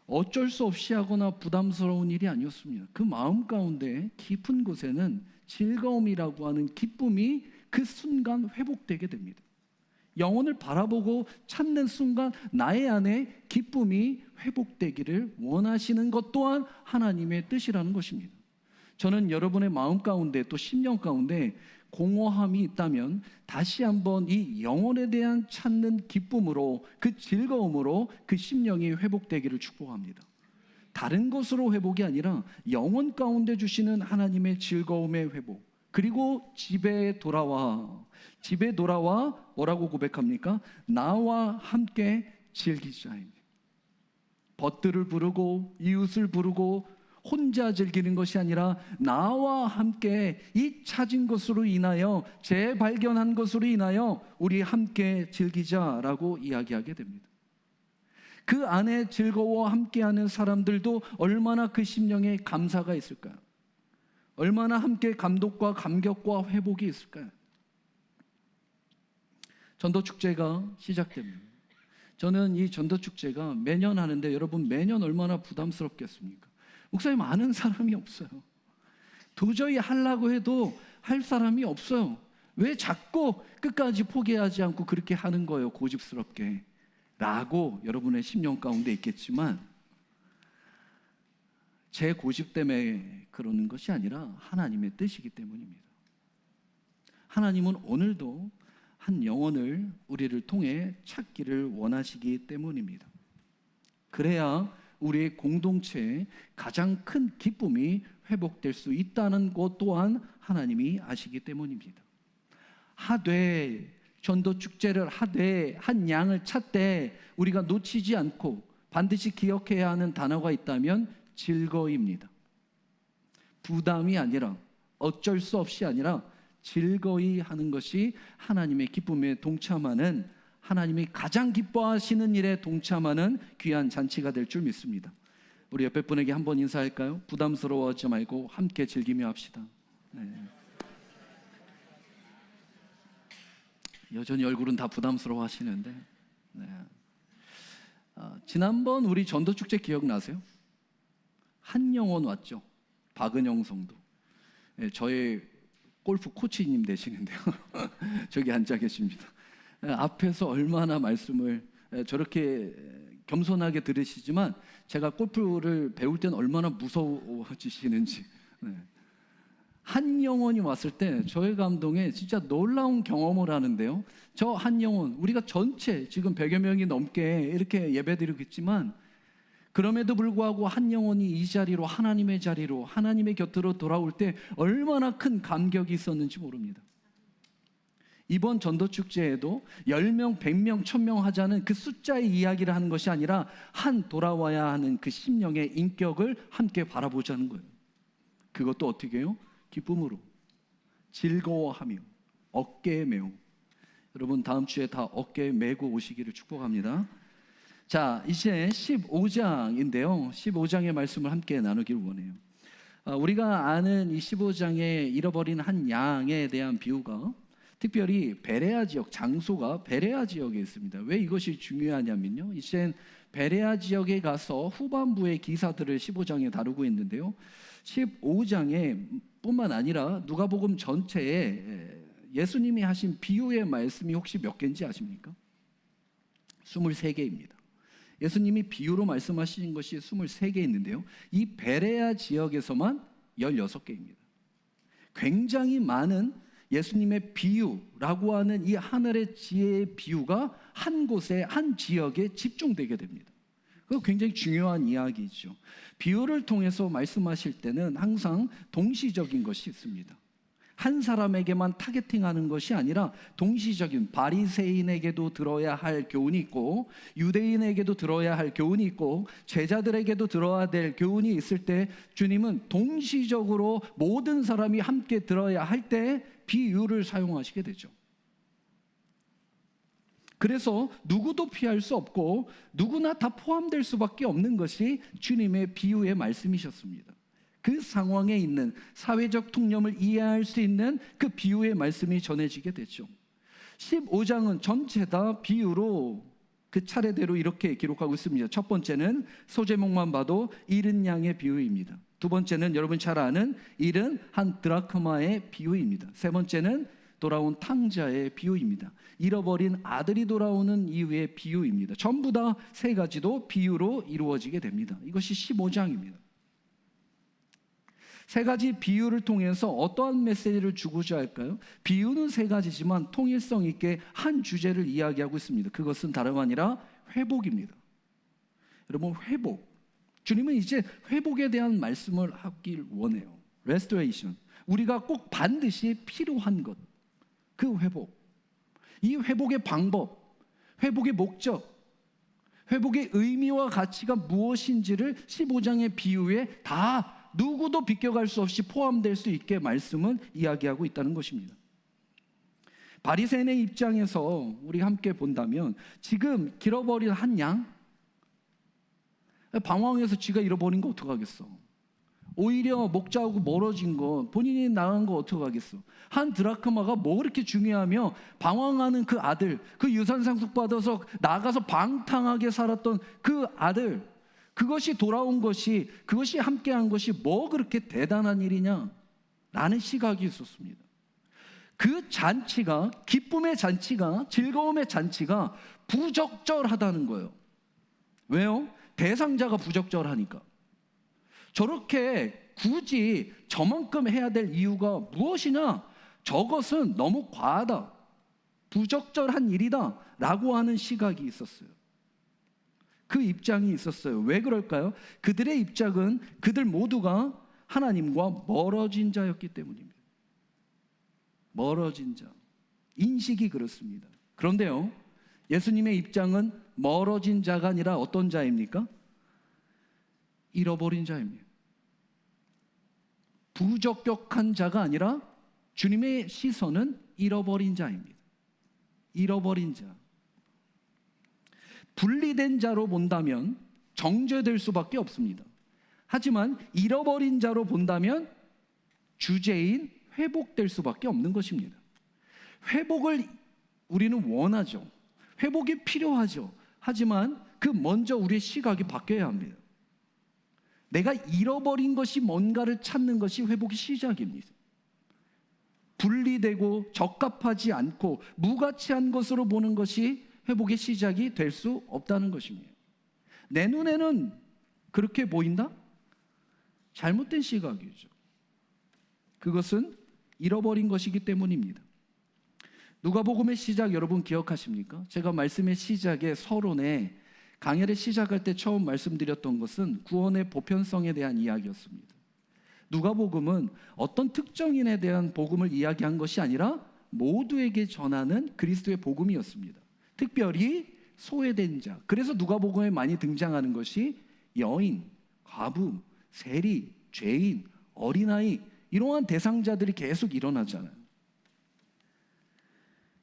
어쩔 수 없이 하거나 부담스러운 일이 아니었습니다. 그 마음 가운데 깊은 곳에는 즐거움이라고 하는 기쁨이 그 순간 회복되게 됩니다. 영혼을 바라보고 찾는 순간 나의 안에 기쁨이 회복되기를 원하시는 것 또한 하나님의 뜻이라는 것입니다. 저는 여러분의 마음 가운데 또 심령 가운데 공허함이 있다면 다시 한번 이 영혼에 대한 찾는 기쁨으로, 그 즐거움으로 그 심령이 회복되기를 축복합니다. 다른 것으로 회복이 아니라 영혼 가운데 주시는 하나님의 즐거움의 회복. 그리고 집에 돌아와 뭐라고 고백합니까? 나와 함께 즐기자입니다. 벗들을 부르고 이웃을 부르고 혼자 즐기는 것이 아니라 나와 함께 이 찾은 것으로 인하여, 재발견한 것으로 인하여 우리 함께 즐기자라고 이야기하게 됩니다. 그 안에 즐거워 함께하는 사람들도 얼마나 그 심령에 감사가 있을까요? 얼마나 함께 감독과 감격과 회복이 있을까요? 전도축제가 시작됩니다. 저는 이 전도축제가 매년 하는데 여러분 매년 얼마나 부담스럽겠습니까? 목사님 아는 사람이 없어요. 도저히 하려고 해도 할 사람이 없어요. 왜 자꾸 끝까지 포기하지 않고 그렇게 하는 거예요, 고집스럽게 라고 여러분의 심령 가운데 있겠지만, 제 고집 때문에 그러는 것이 아니라 하나님의 뜻이기 때문입니다. 하나님은 오늘도 한 영혼을 우리를 통해 찾기를 원하시기 때문입니다. 그래야 우리의 공동체에 가장 큰 기쁨이 회복될 수 있다는 것 또한 하나님이 아시기 때문입니다. 하되 전도축제를 하되 한 양을 찾되 우리가 놓치지 않고 반드시 기억해야 하는 단어가 있다면 즐거이입니다. 부담이 아니라, 어쩔 수 없이 아니라 즐거이 하는 것이 하나님의 기쁨에 동참하는, 하나님이 가장 기뻐하시는 일에 동참하는 귀한 잔치가 될 줄 믿습니다. 우리 옆에 분에게 한번 인사할까요? 부담스러워하지 말고 함께 즐기며 합시다. 네. 여전히 얼굴은 다 부담스러워 하시는데, 네. 지난번 우리 전도축제 기억나세요? 한영원 왔죠. 박은영 성도. 네, 저의 골프 코치님 되시는데요. 저기 앉아 계십니다. 앞에서 얼마나 말씀을 저렇게 겸손하게 들으시지만 제가 골프를 배울 때는 얼마나 무서워지시는지. 네. 한영원이 왔을 때 저의 감동에 진짜 놀라운 경험을 하는데요. 저 한영원, 우리가 전체 지금 100여 명이 넘게 이렇게 예배드리고 있지만, 그럼에도 불구하고 한영원이 이 자리로, 하나님의 자리로, 하나님의 곁으로 돌아올 때 얼마나 큰 감격이 있었는지 모릅니다. 이번 전도축제에도 10명, 100명, 1000명 하자는 그 숫자의 이야기를 하는 것이 아니라 한 돌아와야 하는 그 심령의 인격을 함께 바라보자는 거예요. 그것도 어떻게 해요? 기쁨으로, 즐거워하며, 어깨에 메고. 여러분 다음 주에 다 어깨에 메고 오시기를 축복합니다. 자, 이제 15장인데요. 15장의 말씀을 함께 나누길 원해요. 우리가 아는 이 15장에 잃어버린 한 양에 대한 비유가 특별히 베레아 지역, 장소가 베레아 지역에 있습니다. 왜 이것이 중요하냐면요, 이젠 베레아 지역에 가서 후반부의 기사들을 15장에 다루고 있는데요, 15장에 뿐만 아니라 누가복음 전체에 예수님이 하신 비유의 말씀이 혹시 몇 개인지 아십니까? 23개입니다. 예수님이 비유로 말씀하신 것이 23개 있는데요, 이 베레아 지역에서만 16개입니다. 굉장히 많은 예수님의 비유라고 하는 이 하늘의 지혜의 비유가 한 곳에, 한 지역에 집중되게 됩니다. 그거 굉장히 중요한 이야기죠. 비유를 통해서 말씀하실 때는 항상 동시적인 것이 있습니다. 한 사람에게만 타겟팅하는 것이 아니라 동시적인, 바리새인에게도 들어야 할 교훈이 있고 유대인에게도 들어야 할 교훈이 있고 제자들에게도 들어야 될 교훈이 있을 때 주님은 동시적으로 모든 사람이 함께 들어야 할 때 비유를 사용하시게 되죠. 그래서 누구도 피할 수 없고 누구나 다 포함될 수밖에 없는 것이 주님의 비유의 말씀이셨습니다. 그 상황에 있는 사회적 통념을 이해할 수 있는 그 비유의 말씀이 전해지게 되죠. 15장은 전체 다 비유로 그 차례대로 이렇게 기록하고 있습니다. 첫 번째는 소제목만 봐도 잃은 양의 비유입니다. 두 번째는 여러분 잘 아는 잃은 한 드라크마의 비유입니다. 세 번째는 돌아온 탕자의 비유입니다. 잃어버린 아들이 돌아오는 이유의 비유입니다. 전부 다 세 가지도 비유로 이루어지게 됩니다. 이것이 15장입니다. 세 가지 비유를 통해서 어떠한 메시지를 주고자 할까요? 비유는 세 가지지만 통일성 있게 한 주제를 이야기하고 있습니다. 그것은 다름 아니라 회복입니다. 여러분, 회복. 주님은 이제 회복에 대한 말씀을 하길 원해요. restoration. 우리가 꼭 반드시 필요한 것. 그 회복. 이 회복의 방법, 회복의 목적, 회복의 의미와 가치가 무엇인지를 15장의 비유에 다 누구도 비껴갈 수 없이 포함될 수 있게 말씀은 이야기하고 있다는 것입니다. 바리새인의 입장에서 우리 함께 본다면 지금 잃어버린 한 양, 방황해서 쥐가 잃어버린 거 어떡하겠어? 오히려 목자하고 멀어진 거, 본인이 나간 거 어떡하겠어? 한 드라크마가 뭐 그렇게 중요하며 방황하는 그 아들, 그 유산상속 받아서 나가서 방탕하게 살았던 그 아들, 그것이 돌아온 것이, 그것이 함께한 것이 뭐 그렇게 대단한 일이냐? 라는 시각이 있었습니다. 그 잔치가, 기쁨의 잔치가, 즐거움의 잔치가 부적절하다는 거예요. 왜요? 대상자가 부적절하니까. 저렇게 굳이 저만큼 해야 될 이유가 무엇이냐? 저것은 너무 과하다, 부적절한 일이다 라고 하는 시각이 있었어요. 그 입장이 있었어요. 왜 그럴까요? 그들의 입장은 그들 모두가 하나님과 멀어진 자였기 때문입니다. 멀어진 자. 인식이 그렇습니다. 그런데요, 예수님의 입장은 멀어진 자가 아니라 어떤 자입니까? 잃어버린 자입니다. 부적격한 자가 아니라 주님의 시선은 잃어버린 자입니다. 잃어버린 자. 분리된 자로 본다면 정죄될 수밖에 없습니다. 하지만 잃어버린 자로 본다면 주제인 회복될 수밖에 없는 것입니다. 회복을 우리는 원하죠. 회복이 필요하죠. 하지만 그 먼저 우리의 시각이 바뀌어야 합니다. 내가 잃어버린 것이 뭔가를 찾는 것이 회복의 시작입니다. 분리되고 적합하지 않고 무가치한 것으로 보는 것이 회복의 시작이 될 수 없다는 것입니다. 내 눈에는 그렇게 보인다? 잘못된 시각이죠. 그것은 잃어버린 것이기 때문입니다. 누가복음의 시작 여러분 기억하십니까? 제가 말씀의 시작에 서론에 강해를 시작할 때 처음 말씀드렸던 것은 구원의 보편성에 대한 이야기였습니다. 누가복음은 어떤 특정인에 대한 복음을 이야기한 것이 아니라 모두에게 전하는 그리스도의 복음이었습니다. 특별히 소외된 자. 그래서 누가복음에 많이 등장하는 것이 여인, 과부, 세리, 죄인, 어린아이, 이러한 대상자들이 계속 일어나잖아요.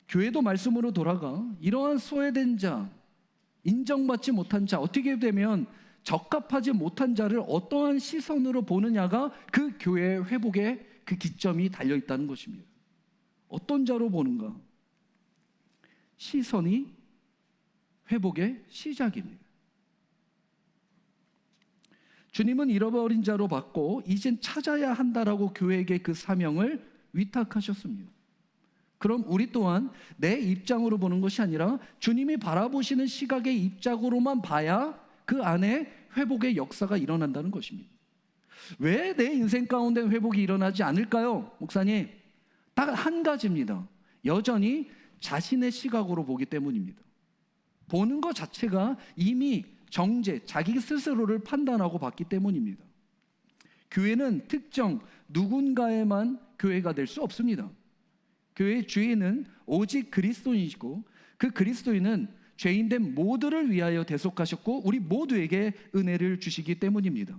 교회도 말씀으로 돌아가 이러한 소외된 자, 인정받지 못한 자, 어떻게 되면 적합하지 못한 자를 어떠한 시선으로 보느냐가 그 교회의 회복의 그 기점이 달려있다는 것입니다. 어떤 자로 보는가? 시선이 회복의 시작입니다. 주님은 잃어버린 자로 봤고 이젠 찾아야 한다라고 교회에게 그 사명을 위탁하셨습니다. 그럼 우리 또한 내 입장으로 보는 것이 아니라 주님이 바라보시는 시각의 입장으로만 봐야 그 안에 회복의 역사가 일어난다는 것입니다. 왜 내 인생 가운데 회복이 일어나지 않을까요? 목사님, 딱 한 가지입니다. 여전히 자신의 시각으로 보기 때문입니다. 보는 것 자체가 이미 정죄, 자기 스스로를 판단하고 봤기 때문입니다. 교회는 특정 누군가에만 교회가 될 수 없습니다. 교회의 주인은 오직 그리스도인이시고 그 그리스도인은 죄인된 모두를 위하여 대속하셨고 우리 모두에게 은혜를 주시기 때문입니다.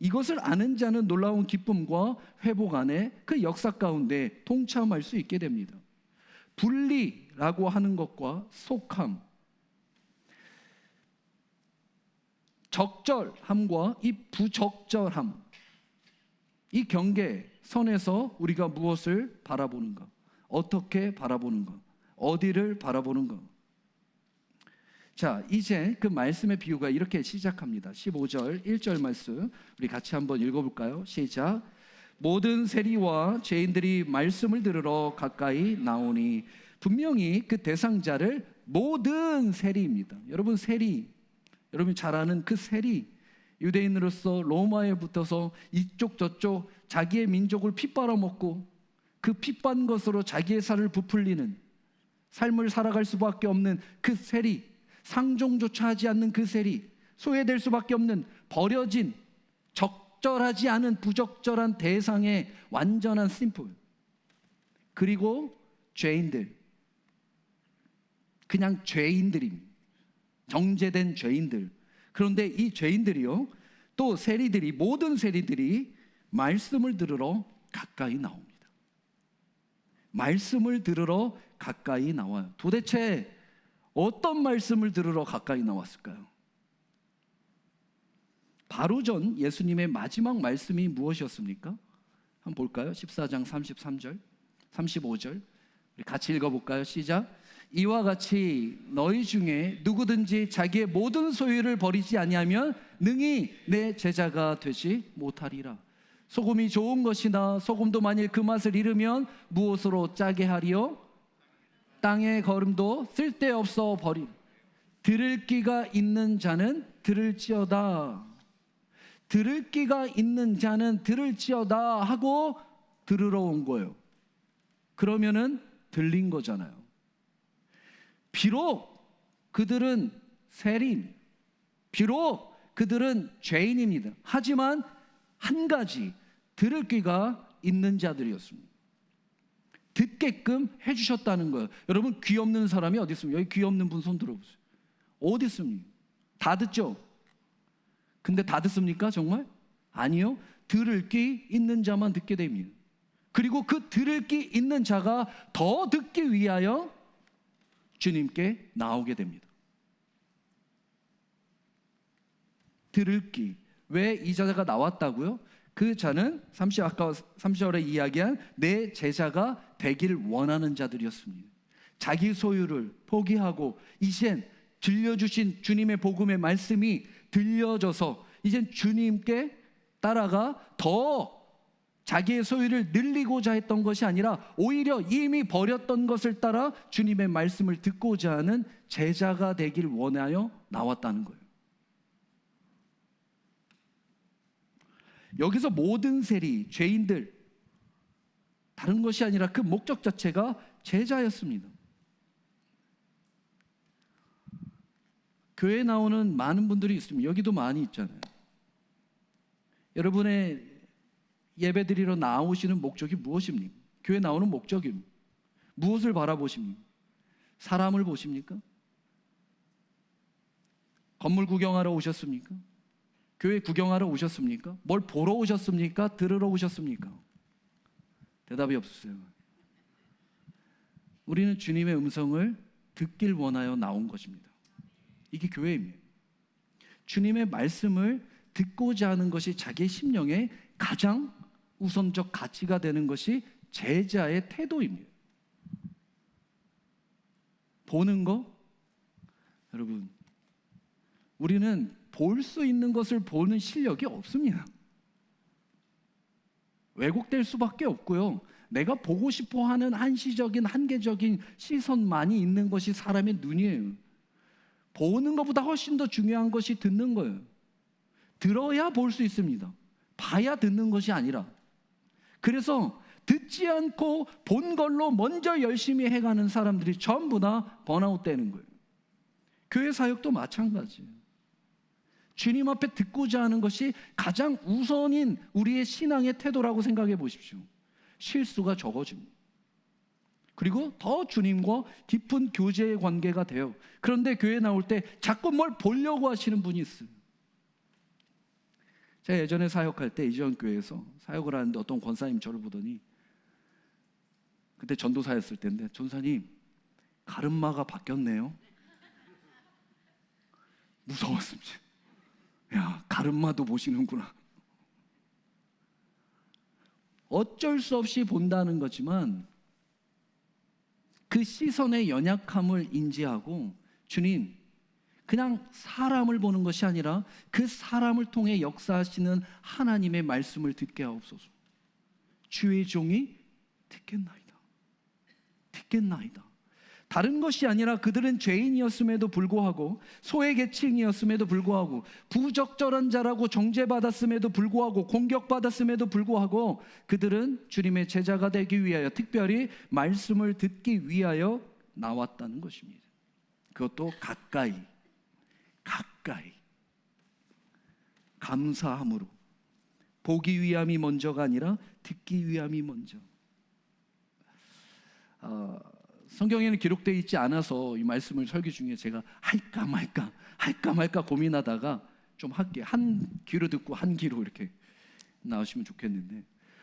이것을 아는 자는 놀라운 기쁨과 회복 안에 그 역사 가운데 동참할 수 있게 됩니다. 분리, 세리라고 하는 것과 속함, 적절함과 이 부적절함, 이 경계선에서 우리가 무엇을 바라보는가, 어떻게 바라보는가, 어디를 바라보는가. 자, 이제 그 말씀의 비유가 이렇게 시작합니다. 15절 1절 말씀 우리 같이 한번 읽어볼까요? 시작. 모든 세리와 죄인들이 말씀을 들으러 가까이 나오니, 분명히 그 대상자를 모든 세리입니다. 여러분, 세리, 여러분 잘 아는 그 세리, 유대인으로서 로마에 붙어서 이쪽 저쪽 자기의 민족을 피 빨아먹고 그 핏반 것으로 자기의 살을 부풀리는 삶을 살아갈 수밖에 없는 그 세리, 상종조차 하지 않는 그 세리, 소외될 수밖에 없는 버려진, 적절하지 않은 부적절한 대상의 완전한 심플, 그리고 죄인들, 그냥 죄인들입니다. 정죄된 죄인들. 그런데 이 죄인들이요, 또 세리들이, 모든 세리들이 말씀을 들으러 가까이 나옵니다. 말씀을 들으러 가까이 나와요. 도대체 어떤 말씀을 들으러 가까이 나왔을까요? 바로 전 예수님의 마지막 말씀이 무엇이었습니까? 한번 볼까요? 14장 33절, 35절 우리 같이 읽어볼까요? 시작. 이와 같이 너희 중에 누구든지 자기의 모든 소유를 버리지 아니하면 능히 내 제자가 되지 못하리라. 소금이 좋은 것이나 소금도 만일 그 맛을 잃으면 무엇으로 짜게 하리요? 땅의 거름도 쓸데없어 버림. 들을 귀가 있는 자는 들을지어다. 들을 귀가 있는 자는 들을지어다 하고 들으러 온 거예요. 그러면은 들린 거잖아요. 비록 그들은 세리인, 비록 그들은 죄인입니다. 하지만 한 가지, 들을 귀가 있는 자들이었습니다. 듣게끔 해주셨다는 거예요. 여러분, 귀 없는 사람이 어디 있습니까? 여기 귀 없는 분 손 들어보세요. 어디 있습니까? 다 듣죠? 근데 다 듣습니까? 정말? 아니요. 들을 귀 있는 자만 듣게 됩니다. 그리고 그 들을 귀 있는 자가 더 듣기 위하여 주님께 나오게 됩니다. 들을 귀. 왜 이 자가 나왔다고요? 그 자는 아까 30절에 이야기한 내 제자가 되길 원하는 자들이었습니다. 자기 소유를 포기하고 이젠 들려주신 주님의 복음의 말씀이 들려져서 이젠 주님께 따라가 더 자기의 소유를 늘리고자 했던 것이 아니라 오히려 이미 버렸던 것을 따라 주님의 말씀을 듣고자 하는 제자가 되길 원하여 나왔다는 거예요. 여기서 모든 세리, 죄인들, 다른 것이 아니라 그 목적 자체가 제자였습니다. 교회에 나오는 많은 분들이 있습니다. 여기도 많이 있잖아요. 여러분의 예배드리러 나오시는 목적이 무엇입니까? 교회 나오는 목적이 무엇을 바라보십니까? 사람을 보십니까? 건물 구경하러 오셨습니까? 교회 구경하러 오셨습니까? 뭘 보러 오셨습니까? 들으러 오셨습니까? 대답이 없으세요. 우리는 주님의 음성을 듣길 원하여 나온 것입니다. 이게 교회입니다. 주님의 말씀을 듣고자 하는 것이 자기의 심령의 가장 우선적 가치가 되는 것이 제자의 태도입니다. 보는 거? 여러분, 우리는 볼 수 있는 것을 보는 실력이 없습니다. 왜곡될 수밖에 없고요. 내가 보고 싶어 하는 한시적인 한계적인 시선만이 있는 것이 사람의 눈이에요. 보는 것보다 훨씬 더 중요한 것이 듣는 거예요. 들어야 볼 수 있습니다. 봐야 듣는 것이 아니라. 그래서 듣지 않고 본 걸로 먼저 열심히 해가는 사람들이 전부 다 번아웃 되는 거예요. 교회 사역도 마찬가지예요. 주님 앞에 듣고자 하는 것이 가장 우선인 우리의 신앙의 태도라고 생각해 보십시오. 실수가 적어집니다. 그리고 더 주님과 깊은 교제의 관계가 돼요. 그런데 교회 나올 때 자꾸 뭘 보려고 하시는 분이 있어요. 제가 예전에 사역할 때 이지원 교회에서 사역을 하는데 어떤 권사님 저를 보더니, 그때 전도사였을 때인데, 전사님 가르마가 바뀌었네요. 무서웠습니다. 야, 가르마도 보시는구나. 어쩔 수 없이 본다는 거지만 그 시선의 연약함을 인지하고 주님, 그냥 사람을 보는 것이 아니라 그 사람을 통해 역사하시는 하나님의 말씀을 듣게 하옵소서. 주의 종이 듣겠나이다. 듣겠나이다. 다른 것이 아니라 그들은 죄인이었음에도 불구하고, 소외 계층이었음에도 불구하고, 부적절한 자라고 정죄받았음에도 불구하고, 공격받았음에도 불구하고 그들은 주님의 제자가 되기 위하여, 특별히 말씀을 듣기 위하여 나왔다는 것입니다. 그것도 가까이 감사함으로, 보기 위함이 먼저가 아니라 듣기 위함이 먼저. 성경에는 기록되어 있지 않아서 이 말씀을 설교 중에 제가 할까 말까 고민하다가 좀 할게. 한 귀로 듣고 한 귀로 이렇게 나오시면 좋겠는데,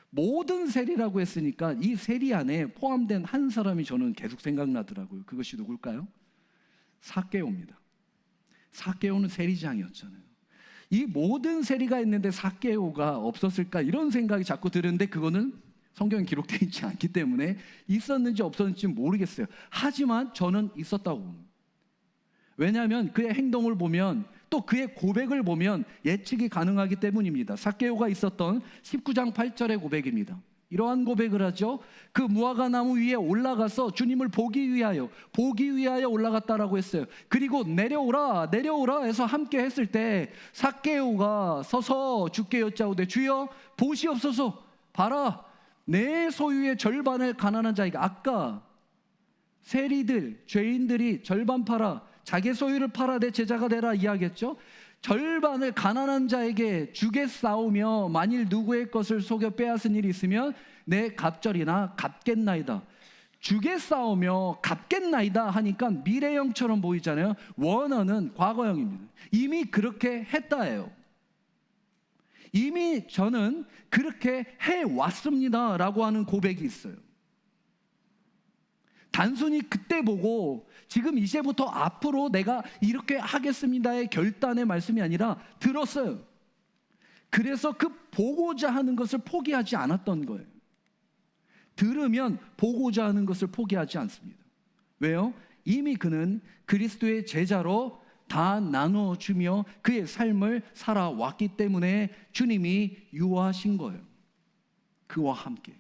모든 세리라고 했으니까 이 세리 안에 포함된 한 사람이 저는 계속 생각나더라고요. 그것이 누굴까요? 삭개오입니다. 삭개오는 세리장이었잖아요. 이 모든 세리가 있는데 삭개오가 없었을까, 이런 생각이 자꾸 드는데 그거는 성경에 기록되어 있지 않기 때문에 있었는지 없었는지 모르겠어요. 하지만 저는 있었다고 봅니다. 왜냐하면 그의 행동을 보면, 또 그의 고백을 보면 예측이 가능하기 때문입니다. 삭개오가 있었던 19장 8절의 고백입니다. 이러한 고백을 하죠. 그 무화과 나무 위에 올라가서 주님을 보기 위하여 올라갔다라고 했어요. 그리고 내려오라 해서 함께 했을 때 삭개오가 서서 주께 여짜오되 주여 보시옵소서, 봐라 내 소유의 절반을 가난한 자에게. 아까 세리들, 죄인들이 절반 팔아, 자기 소유를 팔아 내 제자가 되라 이야기했죠. 절반을 가난한 자에게 주겠사오며 만일 누구의 것을 속여 빼앗은 일이 있으면 내 갑절이나 갚겠나이다. 주겠사오며 갚겠나이다 하니까 미래형처럼 보이잖아요. 원어는 과거형입니다. 이미 그렇게 했다예요. 이미 저는 그렇게 해왔습니다 라고 하는 고백이 있어요. 단순히 그때 보고 지금 이제부터 앞으로 내가 이렇게 하겠습니다의 결단의 말씀이 아니라 들었어요. 그래서 그 보고자 하는 것을 포기하지 않았던 거예요. 들으면 보고자 하는 것을 포기하지 않습니다. 왜요? 이미 그는 그리스도의 제자로 다 나눠주며 그의 삶을 살아왔기 때문에 주님이 유하신 거예요. 그와 함께.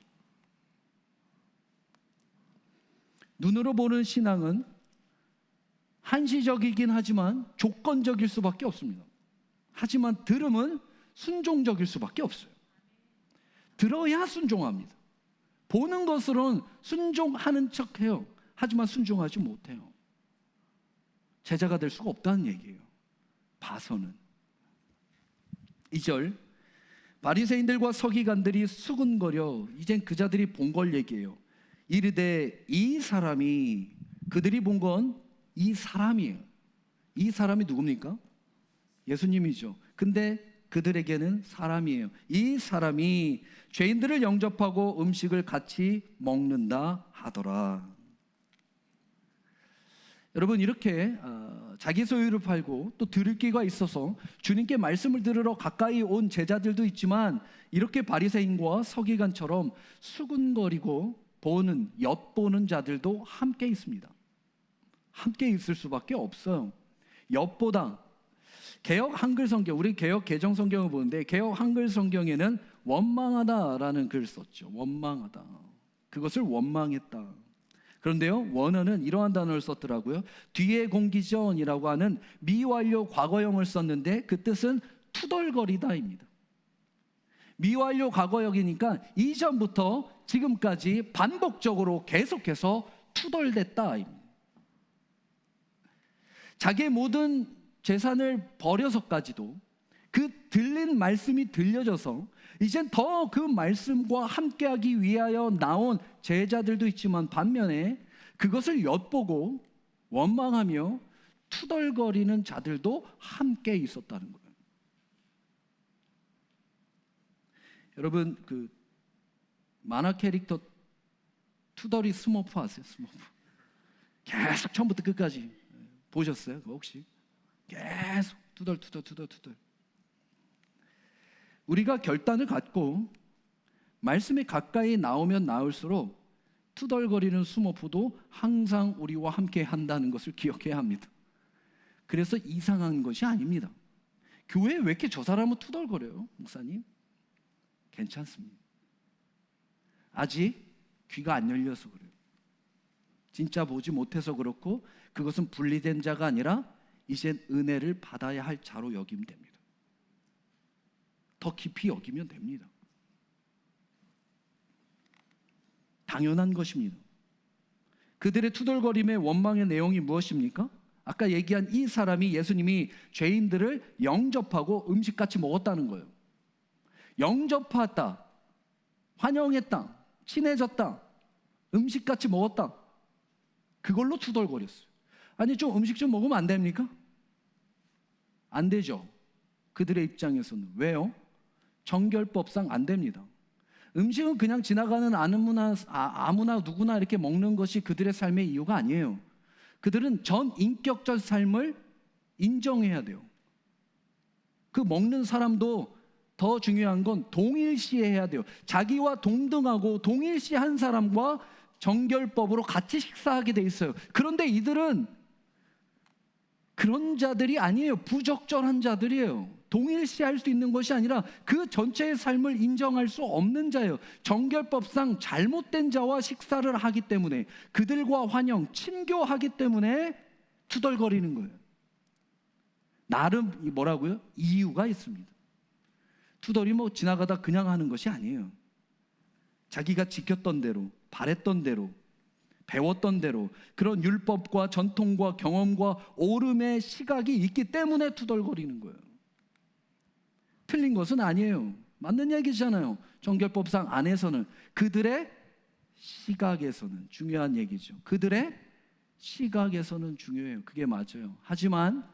눈으로 보는 신앙은 한시적이긴 하지만 조건적일 수밖에 없습니다. 하지만 들음은 순종적일 수밖에 없어요. 들어야 순종합니다. 보는 것으로는 순종하는 척해요. 하지만 순종하지 못해요. 제자가 될 수가 없다는 얘기예요. 봐서는. 2절, 바리새인들과 서기관들이 수군거려 이젠 그 자들이 본 걸 얘기해요. 이르되 이 사람이, 그들이 본 건 이 사람이에요. 이 사람이 누굽니까? 예수님이죠. 근데 그들에게는 사람이에요. 이 사람이 죄인들을 영접하고 음식을 같이 먹는다 하더라. 여러분, 이렇게 자기 소유를 팔고 또 들을 기가 있어서 주님께 말씀을 들으러 가까이 온 제자들도 있지만, 이렇게 바리새인과 서기관처럼 수군거리고 엿보는 자들도 함께 있습니다. 함께 있을 수밖에 없어요. 엿보다. 개역 한글 성경, 우리 개역 개정 성경을 보는데 개역 한글 성경에는 원망하다라는 글을 썼죠. 원망하다. 그것을 원망했다. 그런데요, 원어는 이러한 단어를 썼더라고요. 뒤에 공기 전이라고 하는 미완료 과거형을 썼는데 그 뜻은 투덜거리다입니다. 미완료 과거형이니까 이전부터 지금까지 반복적으로 계속해서 투덜댔다입니다. 자기의 모든 재산을 버려서까지도 그 들린 말씀이 들려져서 이젠 더 그 말씀과 함께하기 위하여 나온 제자들도 있지만, 반면에 그것을 엿보고 원망하며 투덜거리는 자들도 함께 있었다는 거예요. 여러분, 그 만화 캐릭터 투덜이 스머프 아세요? 스머프. 계속 처음부터 끝까지 보셨어요? 그거 혹시? 계속 투덜. 우리가 결단을 갖고 말씀이 가까이 나오면 나올수록 투덜거리는 수모포도 항상 우리와 함께 한다는 것을 기억해야 합니다. 그래서 이상한 것이 아닙니다. 교회에 왜 이렇게 저 사람은 투덜거려요, 목사님? 괜찮습니다. 아직 귀가 안 열려서 그래요. 진짜 보지 못해서 그렇고, 그것은 분리된 자가 아니라 이젠 은혜를 받아야 할 자로 여기면 됩니다. 더 깊이 여기면 됩니다. 당연한 것입니다. 그들의 투덜거림의 원망의 내용이 무엇입니까? 아까 얘기한 이 사람이 예수님이 죄인들을 영접하고 음식같이 먹었다는 거예요. 영접했다, 환영했다, 친해졌다, 음식같이 먹었다. 그걸로 투덜거렸어요. 아니, 좀 음식 좀 먹으면 안 됩니까? 안 되죠. 그들의 입장에서는. 왜요? 정결법상 안 됩니다. 음식은 그냥 지나가는 아무나 누구나 이렇게 먹는 것이 그들의 삶의 이유가 아니에요. 그들은 전 인격적 삶을 인정해야 돼요. 그 먹는 사람도 더 중요한 건 동일시해야 돼요. 자기와 동등하고 동일시한 사람과 정결법으로 같이 식사하게 돼 있어요. 그런데 이들은 그런 자들이 아니에요. 부적절한 자들이에요. 동일시할 수 있는 것이 아니라 그 전체의 삶을 인정할 수 없는 자예요. 정결법상 잘못된 자와 식사를 하기 때문에, 그들과 환영, 친교하기 때문에 투덜거리는 거예요. 나름 뭐라고요? 이유가 있습니다. 투덜이 뭐 지나가다 그냥 하는 것이 아니에요. 자기가 지켰던 대로, 바랬던 대로, 배웠던 대로, 그런 율법과 전통과 경험과 오름의 시각이 있기 때문에 투덜거리는 거예요. 틀린 것은 아니에요. 맞는 얘기잖아요. 정결법상 안에서는, 그들의 시각에서는 중요한 얘기죠. 그들의 시각에서는 중요해요. 그게 맞아요. 하지만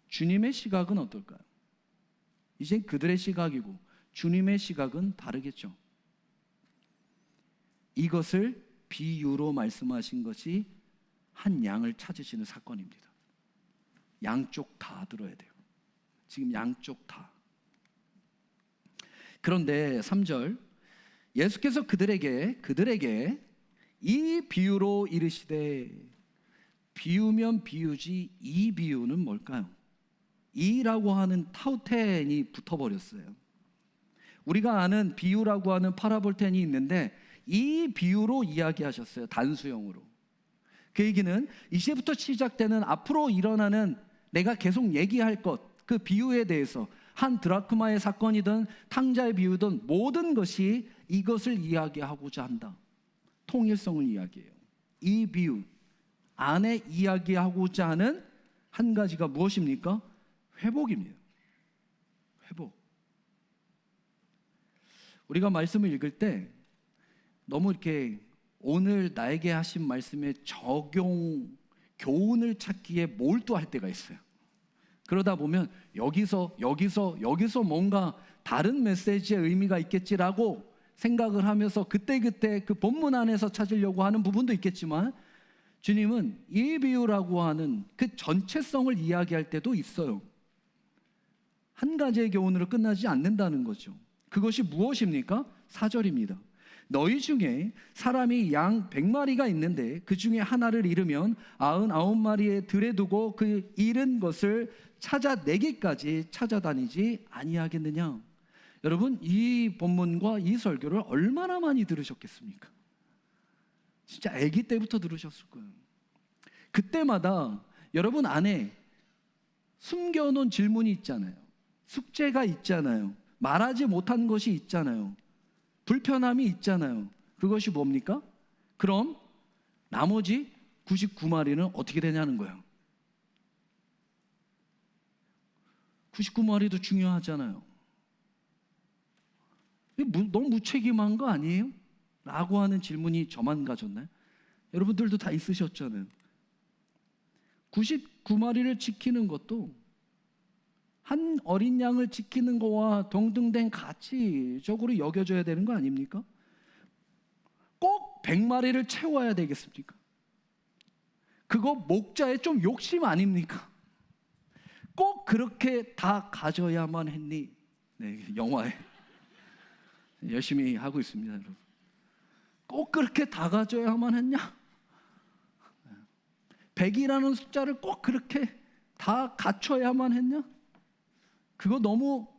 주님의 시각은 어떨까요? 이제 그들의 시각이고 주님의 시각은 다르겠죠. 이것을 비유로 말씀하신 것이 한 양을 찾으시는 사건입니다. 양쪽 다 들어야 돼요. 지금 양쪽 다. 그런데 3절, 예수께서 그들에게 이 비유로 이르시되, 비유면 비유지 이 비유는 뭘까요? 이라고 하는 타우텐이 붙어버렸어요. 우리가 아는 비유라고 하는 파라볼텐이 있는데 이 비유로 이야기하셨어요. 단수형으로. 그 얘기는 이제부터 시작되는 앞으로 일어나는 내가 계속 얘기할 것, 그 비유에 대해서, 한 드라크마의 사건이든 탕자의 비유든 모든 것이 이것을 이야기하고자 한다. 통일성을 이야기해요. 이 비유 안에 이야기하고자 하는 한 가지가 무엇입니까? 회복입니다. 회복. 우리가 말씀을 읽을 때 너무 이렇게 오늘 나에게 하신 말씀의 적용, 교훈을 찾기에 몰두할 때가 있어요. 그러다 보면 여기서 뭔가 다른 메시지의 의미가 있겠지라고 생각을 하면서 그때그때 그 본문 안에서 찾으려고 하는 부분도 있겠지만, 주님은 이 비유라고 하는 그 전체성을 이야기할 때도 있어요. 한 가지의 교훈으로 끝나지 않는다는 거죠. 그것이 무엇입니까? 4절입니다. 너희 중에 사람이 양 100마리가 있는데 그 중에 하나를 잃으면 99마리에 들에 두고 그 잃은 것을 찾아내기까지 찾아다니지 아니하겠느냐. 여러분, 이 본문과 이 설교를 얼마나 많이 들으셨겠습니까? 진짜 아기 때부터 들으셨을 거예요. 그때마다 여러분 안에 숨겨놓은 질문이 있잖아요. 숙제가 있잖아요. 말하지 못한 것이 있잖아요. 불편함이 있잖아요. 그것이 뭡니까? 그럼 나머지 99마리는 어떻게 되냐는 거예요. 99마리도 중요하잖아요. 너무 무책임한 거 아니에요? 라고 하는 질문이 저만 가졌나요? 여러분들도 다 있으셨잖아요. 99마리를 지키는 것도 한 어린 양을 지키는 거와 동등된 가치적으로 여겨져야 되는 거 아닙니까? 꼭 100마리를 채워야 되겠습니까? 그거 목자의 좀 욕심 아닙니까? 꼭 그렇게 다 가져야만 했니? 네, 영화에 열심히 하고 있습니다, 여러분. 꼭 그렇게 다 가져야만 했냐? 100이라는 숫자를 꼭 그렇게 다 갖춰야만 했냐? 그거 너무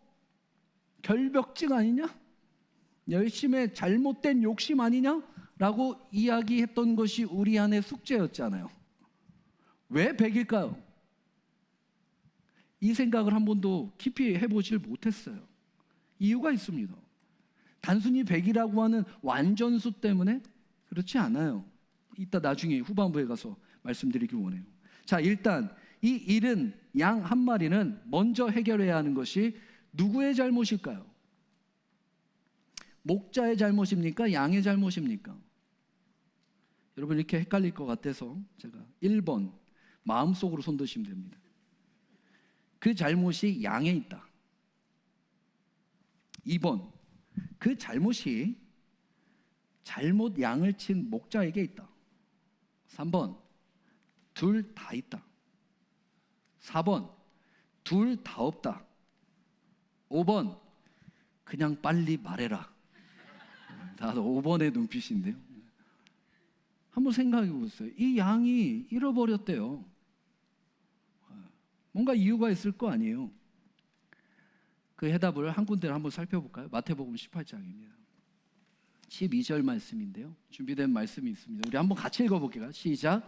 결벽증 아니냐? 열심의 잘못된 욕심 아니냐? 라고 이야기했던 것이 우리 안의 숙제였잖아요. 왜 100일까요? 이 생각을 한 번도 깊이 해보질 못했어요. 이유가 있습니다. 단순히 100이라고 하는 완전수 때문에 그렇지 않아요. 이따 나중에 후반부에 가서 말씀드리길 원해요. 자, 일단 이 잃은 양 한 마리는 먼저 해결해야 하는 것이 누구의 잘못일까요? 목자의 잘못입니까? 양의 잘못입니까? 여러분 이렇게 헷갈릴 것 같아서 제가 1번 마음속으로 손드시면 됩니다. 그 잘못이 양에 있다. 2번 그 잘못이 잘못 양을 친 목자에게 있다. 3번 둘 다 있다. 4번 둘 다 없다. 5번 그냥 빨리 말해라. 다들 5번의 눈빛인데요. 한번 생각해 보세요. 이 양이 잃어버렸대요. 뭔가 이유가 있을 거 아니에요. 그 해답을 한 군데를 한번 살펴볼까요? 마태복음 18장입니다. 12절 말씀인데요. 준비된 말씀이 있습니다. 우리 한번 같이 읽어볼게요. 시작.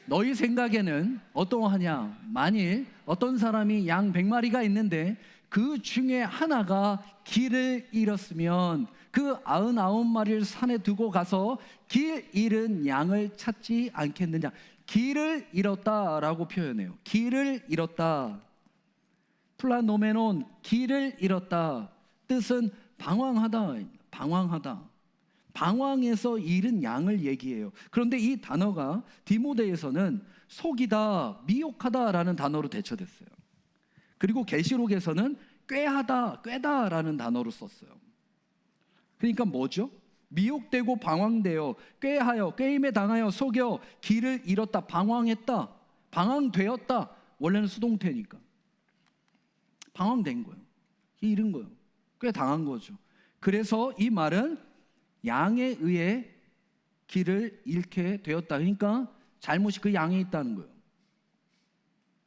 너희 생각에는 어떠하냐? 만일 어떤 사람이 양 100마리가 있는데 그 중에 하나가 길을 잃었으면 그 99마리를 산에 두고 가서 길 잃은 양을 찾지 않겠느냐? 길을 잃었다라고 표현해요. 길을 잃었다. 플라노메논, 길을 잃었다. 뜻은 방황하다. 방황하다. 방황해서 잃은 양을 얘기해요. 그런데 이 단어가 디모데에서는 속이다, 미혹하다라는 단어로 대처됐어요. 그리고 계시록에서는 꾀하다, 꾀다라는 단어로 썼어요. 그러니까 뭐죠? 미혹되고 방황되어, 꾀하여, 꾀임에 당하여, 속여, 길을 잃었다, 방황했다, 방황되었다. 원래는 수동태니까 방황된 거예요. 잃은 거예요. 꽤 당한 거죠. 그래서 이 말은 양에 의해 길을 잃게 되었다. 그러니까 잘못이 그 양에 있다는 거예요.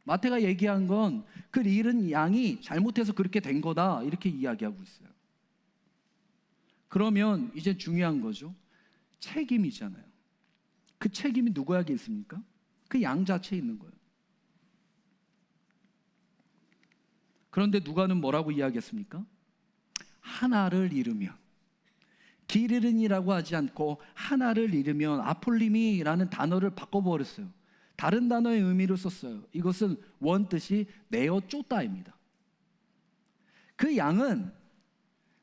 마태가 얘기한 건 그 잃은 양이 잘못해서 그렇게 된 거다, 이렇게 이야기하고 있어요. 그러면 이제 중요한 거죠. 책임이잖아요. 그 책임이 누구에게 있습니까? 그 양 자체에 있는 거예요. 그런데 누가는 뭐라고 이야기했습니까? 하나를 잃으면, 길 잃은이라고 하지 않고 하나를 잃으면, 아폴리미라는 단어를 바꿔버렸어요. 다른 단어의 의미를 썼어요. 이것은 원뜻이 내어 쫓다입니다. 그 양은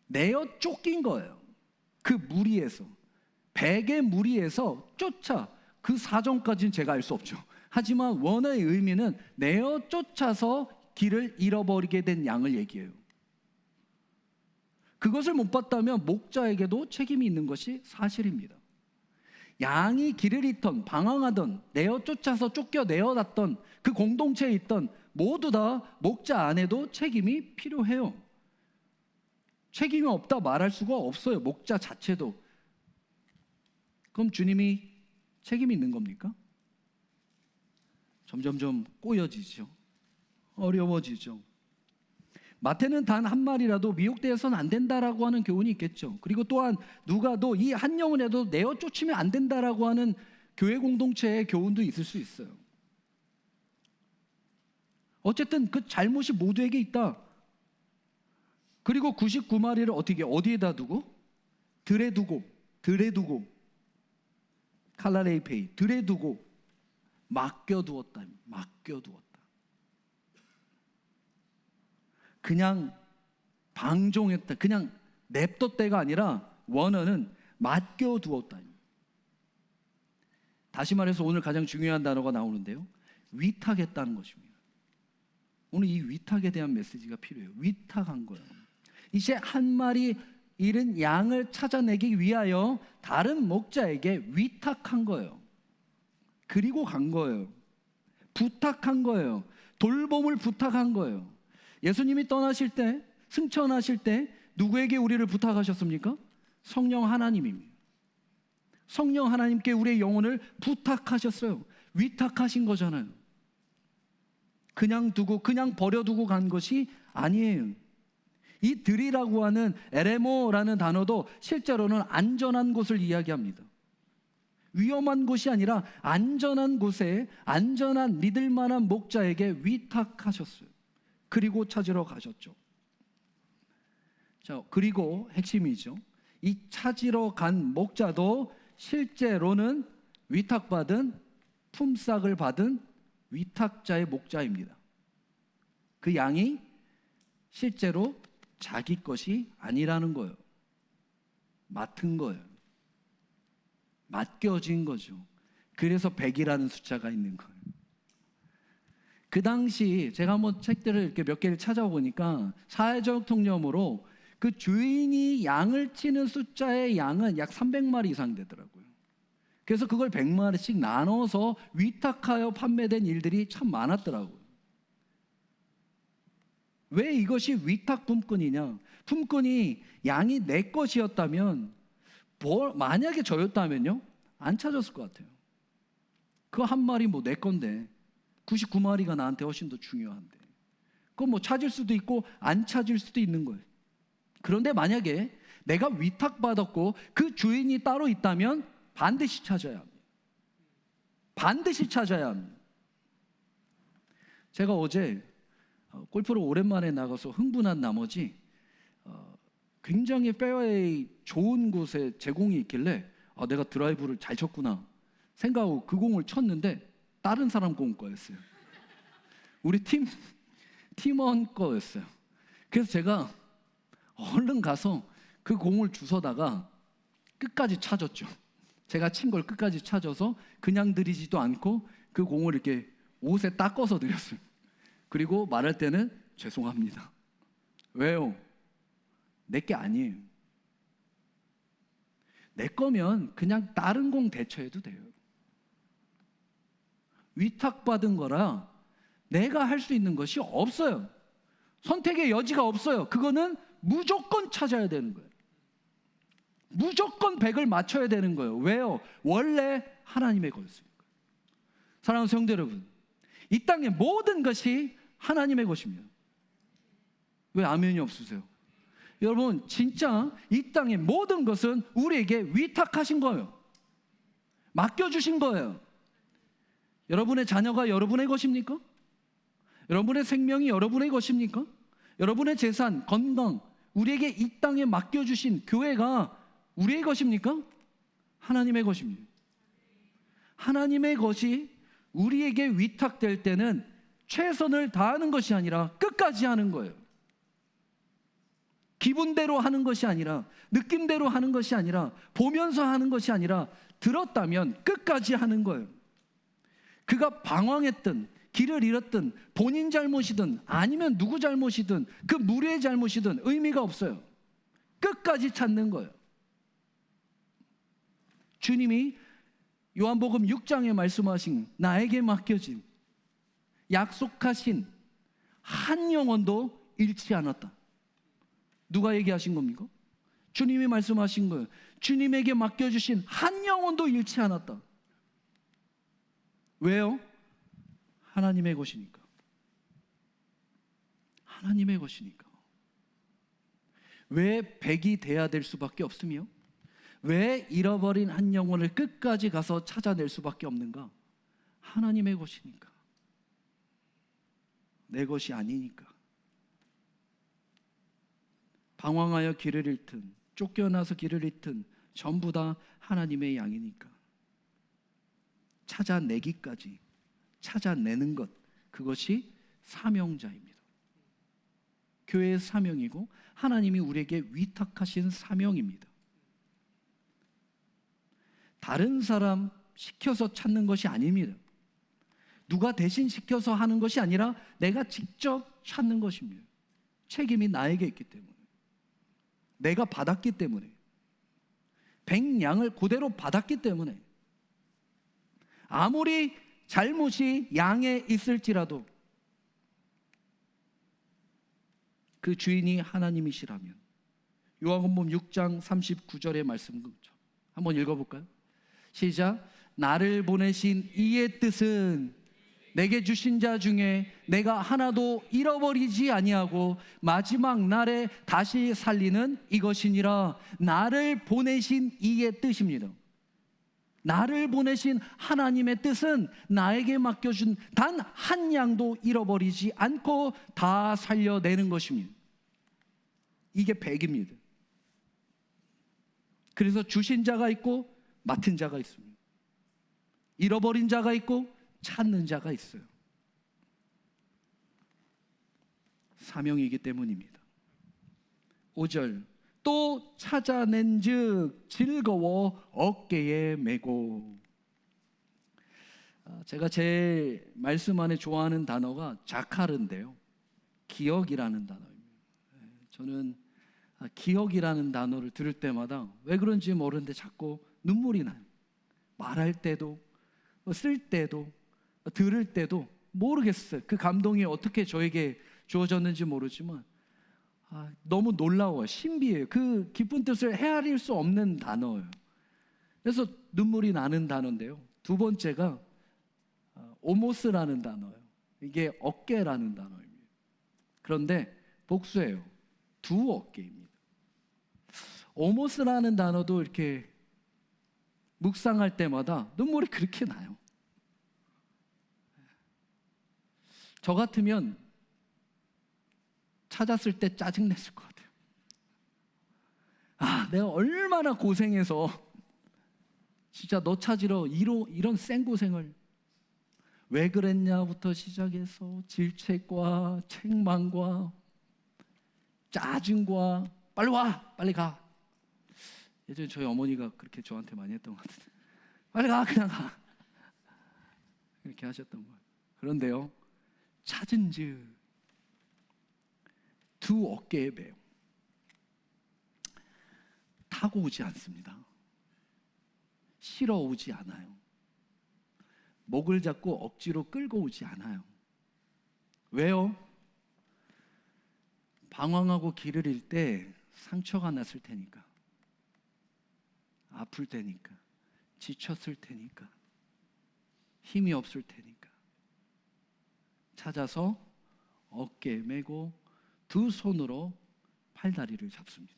내어 쫓긴 거예요. 그 무리에서, 백의 무리에서 쫓아, 그 사정까지는 제가 알 수 없죠. 하지만 원어의 의미는 내어 쫓아서 길을 잃어버리게 된 양을 얘기해요. 그것을 못 봤다면 목자에게도 책임이 있는 것이 사실입니다. 양이 길을 잃던, 방황하던, 내어 쫓아서 쫓겨내어놨던 그 공동체에 있던 모두 다 목자 안에도 책임이 필요해요. 책임이 없다 말할 수가 없어요. 목자 자체도. 그럼 주님이 책임이 있는 겁니까? 점점점 꼬여지죠. 어려워지죠. 마태는 단 한 마리라도 미혹되어서는 안 된다라고 하는 교훈이 있겠죠. 그리고 또한 누가도 이 한 영혼에도 내어 쫓으면 안 된다라고 하는 교회 공동체의 교훈도 있을 수 있어요. 어쨌든 그 잘못이 모두에게 있다. 그리고 99마리를 어디에다 두고? 들에 두고 칼라레이페이, 들에 두고 맡겨두었다. 그냥 방종했다, 그냥 냅뒀다가 아니라 원어는 맡겨두었다. 다시 말해서 오늘 가장 중요한 단어가 나오는데요, 위탁했다는 것입니다. 오늘 이 위탁에 대한 메시지가 필요해요. 위탁한 거예요. 이제 한 마리 잃은 양을 찾아내기 위하여 다른 목자에게 위탁한 거예요. 그리고 간 거예요. 부탁한 거예요. 돌봄을 부탁한 거예요. 예수님이 떠나실 때, 승천하실 때 누구에게 우리를 부탁하셨습니까? 성령 하나님입니다. 성령 하나님께 우리의 영혼을 부탁하셨어요. 위탁하신 거잖아요. 그냥 두고 그냥 버려두고 간 것이 아니에요. 이 들이라고 하는 에레모라는 단어도 실제로는 안전한 곳을 이야기합니다. 위험한 곳이 아니라 안전한 곳에 안전한 믿을 만한 목자에게 위탁하셨어요. 그리고 찾으러 가셨죠. 자, 그리고 핵심이죠. 이 찾으러 간 목자도 실제로는 위탁받은 품삯을 받은 위탁자의 목자입니다. 그 양이 실제로 자기 것이 아니라는 거예요. 맡은 거예요. 맡겨진 거죠. 그래서 100이라는 숫자가 있는 거예요. 그 당시 제가 한번 책들을 이렇게 몇 개를 찾아보니까 사회적 통념으로 그 주인이 양을 치는 숫자의 양은 약 300마리 이상 되더라고요. 그래서 그걸 100마리씩 나눠서 위탁하여 판매된 일들이 참 많았더라고요. 왜 이것이 위탁 품꾼이냐? 품꾼이 양이 내 것이었다면 만약에 저였다면요? 안 찾았을 것 같아요. 그 한 마리 뭐 내 건데 99마리가 나한테 훨씬 더 중요한데 그건 뭐 찾을 수도 있고 안 찾을 수도 있는 거예요. 그런데 만약에 내가 위탁받았고 그 주인이 따로 있다면 반드시 찾아야 합니다. 반드시 찾아야 합니다. 제가 어제 골프를 오랜만에 나가서 흥분한 나머지 굉장히 페어웨이 좋은 곳에 제 공이 있길래 내가 드라이브를 잘 쳤구나 생각하고 그 공을 쳤는데 다른 사람 공 거였어요. 우리 팀원 거였어요. 그래서 제가 얼른 가서 그 공을 주워다가 끝까지 찾았죠. 제가 친 걸 끝까지 찾아서 그냥 드리지도 않고 그 공을 이렇게 옷에 닦아서 드렸어요. 그리고 말할 때는 죄송합니다. 왜요? 내 게 아니에요. 내 거면 그냥 다른 공 대처해도 돼요. 위탁받은 거라 내가 할 수 있는 것이 없어요. 선택의 여지가 없어요. 그거는 무조건 찾아야 되는 거예요. 무조건 100을 맞춰야 되는 거예요. 왜요? 원래 하나님의 것이니까. 사랑하는 성도 여러분, 이 땅의 모든 것이 하나님의 것입니다. 왜 아멘이 없으세요? 여러분, 진짜 이 땅의 모든 것은 우리에게 위탁하신 거예요. 맡겨주신 거예요. 여러분의 자녀가 여러분의 것입니까? 여러분의 생명이 여러분의 것입니까? 여러분의 재산, 건강, 우리에게 이 땅에 맡겨주신 교회가 우리의 것입니까? 하나님의 것입니다. 하나님의 것이 우리에게 위탁될 때는 최선을 다하는 것이 아니라 끝까지 하는 거예요. 기분대로 하는 것이 아니라, 느낌대로 하는 것이 아니라, 보면서 하는 것이 아니라 들었다면 끝까지 하는 거예요. 그가 방황했든 길을 잃었든 본인 잘못이든 아니면 누구 잘못이든 그 무리의 잘못이든 의미가 없어요. 끝까지 찾는 거예요. 주님이 요한복음 6장에 말씀하신 나에게 맡겨진 약속하신 한 영혼도 잃지 않았다. 누가 얘기하신 겁니까? 주님이 말씀하신 거예요. 주님에게 맡겨주신 한 영혼도 잃지 않았다. 왜요? 하나님의 것이니까. 하나님의 것이니까. 왜 100이 돼야 될 수밖에 없으며 왜 잃어버린 한 영혼을 끝까지 가서 찾아낼 수밖에 없는가? 하나님의 것이니까. 내 것이 아니니까. 방황하여 길을 잃든 쫓겨나서 길을 잃든 전부 다 하나님의 양이니까. 찾아내기까지, 찾아내는 것, 그것이 사명자입니다. 교회의 사명이고 하나님이 우리에게 위탁하신 사명입니다. 다른 사람 시켜서 찾는 것이 아닙니다. 누가 대신 시켜서 하는 것이 아니라 내가 직접 찾는 것입니다. 책임이 나에게 있기 때문에, 내가 받았기 때문에, 백냥을 그대로 받았기 때문에, 아무리 잘못이 양에 있을지라도 그 주인이 하나님이시라면, 요한복음 6장 39절의 말씀 한번 읽어볼까요? 시작. 나를 보내신 이의 뜻은 내게 주신 자 중에 내가 하나도 잃어버리지 아니하고 마지막 날에 다시 살리는 이것이니라. 나를 보내신 이의 뜻입니다. 나를 보내신 하나님의 뜻은 나에게 맡겨준 단 한 양도 잃어버리지 않고 다 살려내는 것입니다. 이게 백입니다. 그래서 주신 자가 있고 맡은 자가 있습니다. 잃어버린 자가 있고 찾는 자가 있어요. 사명이기 때문입니다. 5절, 또 찾아낸 즉 즐거워 어깨에 메고. 제가 제 말씀 안에 좋아하는 단어가 자카르인데요, 기억이라는 단어입니다. 저는 기억이라는 단어를 들을 때마다 왜 그런지 모르는데 자꾸 눈물이 나요. 말할 때도, 쓸 때도, 들을 때도 모르겠어요. 그 감동이 어떻게 저에게 주어졌는지 모르지만 너무 놀라워요. 신비해요. 그 깊은 뜻을 헤아릴 수 없는 단어예요. 그래서 눈물이 나는 단어인데요, 두 번째가 오모스라는 단어예요. 이게 어깨라는 단어입니다. 그런데 복수예요. 두 어깨입니다. 오모스라는 단어도 이렇게 묵상할 때마다 눈물이 그렇게 나요. 저 같으면 찾았을 때 짜증냈을 것 같아요. 내가 얼마나 고생해서 진짜 너 찾으러 이런 생고생을 왜 그랬냐부터 시작해서 질책과 책망과 짜증과 빨리 와, 빨리 가. 예전에 저희 어머니가 그렇게 저한테 많이 했던 것 같은데, 빨리 가, 그냥 가, 이렇게 하셨던 거예요. 그런데요, 찾은즉 두 어깨에 매요. 타고 오지 않습니다. 실어 오지 않아요. 목을 잡고 억지로 끌고 오지 않아요. 왜요? 방황하고 길을 잃을 때 상처가 났을 테니까, 아플 테니까, 지쳤을 테니까, 힘이 없을 테니까 찾아서 어깨에 메고 두 손으로 팔다리를 잡습니다.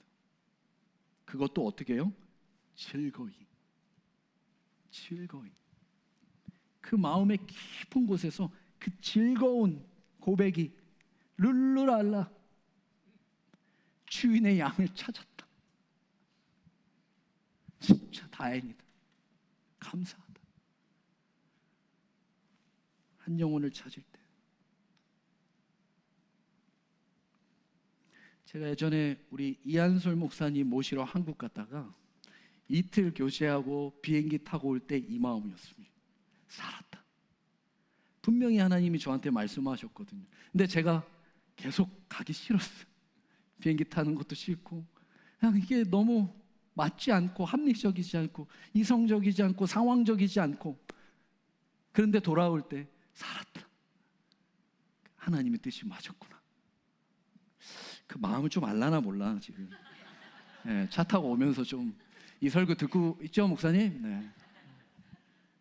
그것도 어떻게 해요? 즐거이. 그 마음의 깊은 곳에서 그 즐거운 고백이 룰루랄라, 주인의 양을 찾았다. 진짜 다행이다. 감사하다. 한 영혼을 찾을 때. 제가 예전에 우리 이한솔 목사님 모시러 한국 갔다가 이틀 교제하고 비행기 타고 올 때 이 마음이었습니다. 살았다. 분명히 하나님이 저한테 말씀하셨거든요. 근데 제가 계속 가기 싫었어요. 비행기 타는 것도 싫고, 그냥 이게 너무 맞지 않고 합리적이지 않고 이성적이지 않고 상황적이지 않고. 그런데 돌아올 때 살았다. 하나님의 뜻이 맞았구나. 그 마음을 좀 알라나 몰라 지금. 차 타고 오면서 좀 이 설교 듣고 있죠, 목사님? 네.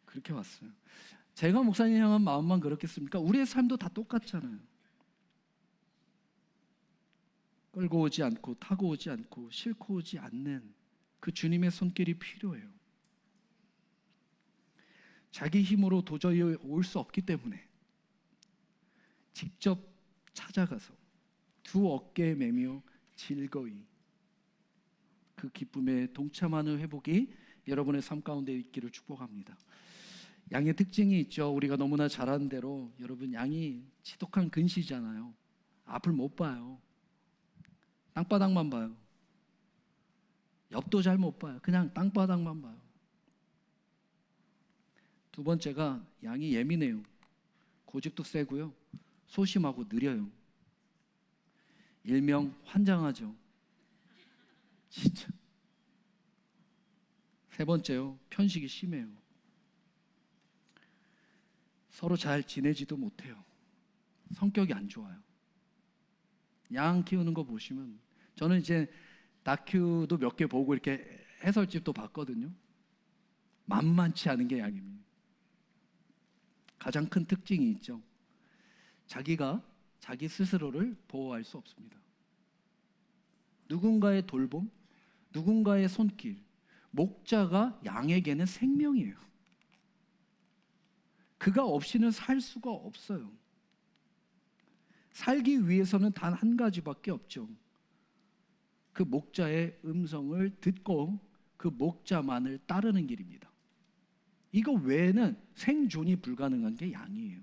그렇게 왔어요. 제가 목사님 향한 마음만 그렇겠습니까? 우리의 삶도 다 똑같잖아요. 끌고 오지 않고 타고 오지 않고 싣고 오지 않는 그 주님의 손길이 필요해요. 자기 힘으로 도저히 올 수 없기 때문에 직접 찾아가서 두 어깨에 매며 즐거이 그 기쁨에 동참하는 회복이 여러분의 삶 가운데 있기를 축복합니다. 양의 특징이 있죠. 우리가 너무나 잘 아는 대로 여러분, 양이 지독한 근시잖아요. 앞을 못 봐요. 땅바닥만 봐요. 옆도 잘 못 봐요. 그냥 땅바닥만 봐요. 두 번째가 양이 예민해요. 고집도 세고요. 소심하고 느려요. 일명 환장하죠. 진짜. 세 번째요, 편식이 심해요. 서로 잘 지내지도 못해요. 성격이 안 좋아요. 양 키우는 거 보시면, 저는 이제 다큐도 몇 개 보고 이렇게 해설집도 봤거든요. 만만치 않은 게 양입니다. 가장 큰 특징이 있죠. 자기가 자기 스스로를 보호할 수 없습니다. 누군가의 돌봄, 누군가의 손길, 목자가 양에게는 생명이에요. 그가 없이는 살 수가 없어요. 살기 위해서는 단 한 가지밖에 없죠. 그 목자의 음성을 듣고 그 목자만을 따르는 길입니다. 이거 외에는 생존이 불가능한 게 양이에요.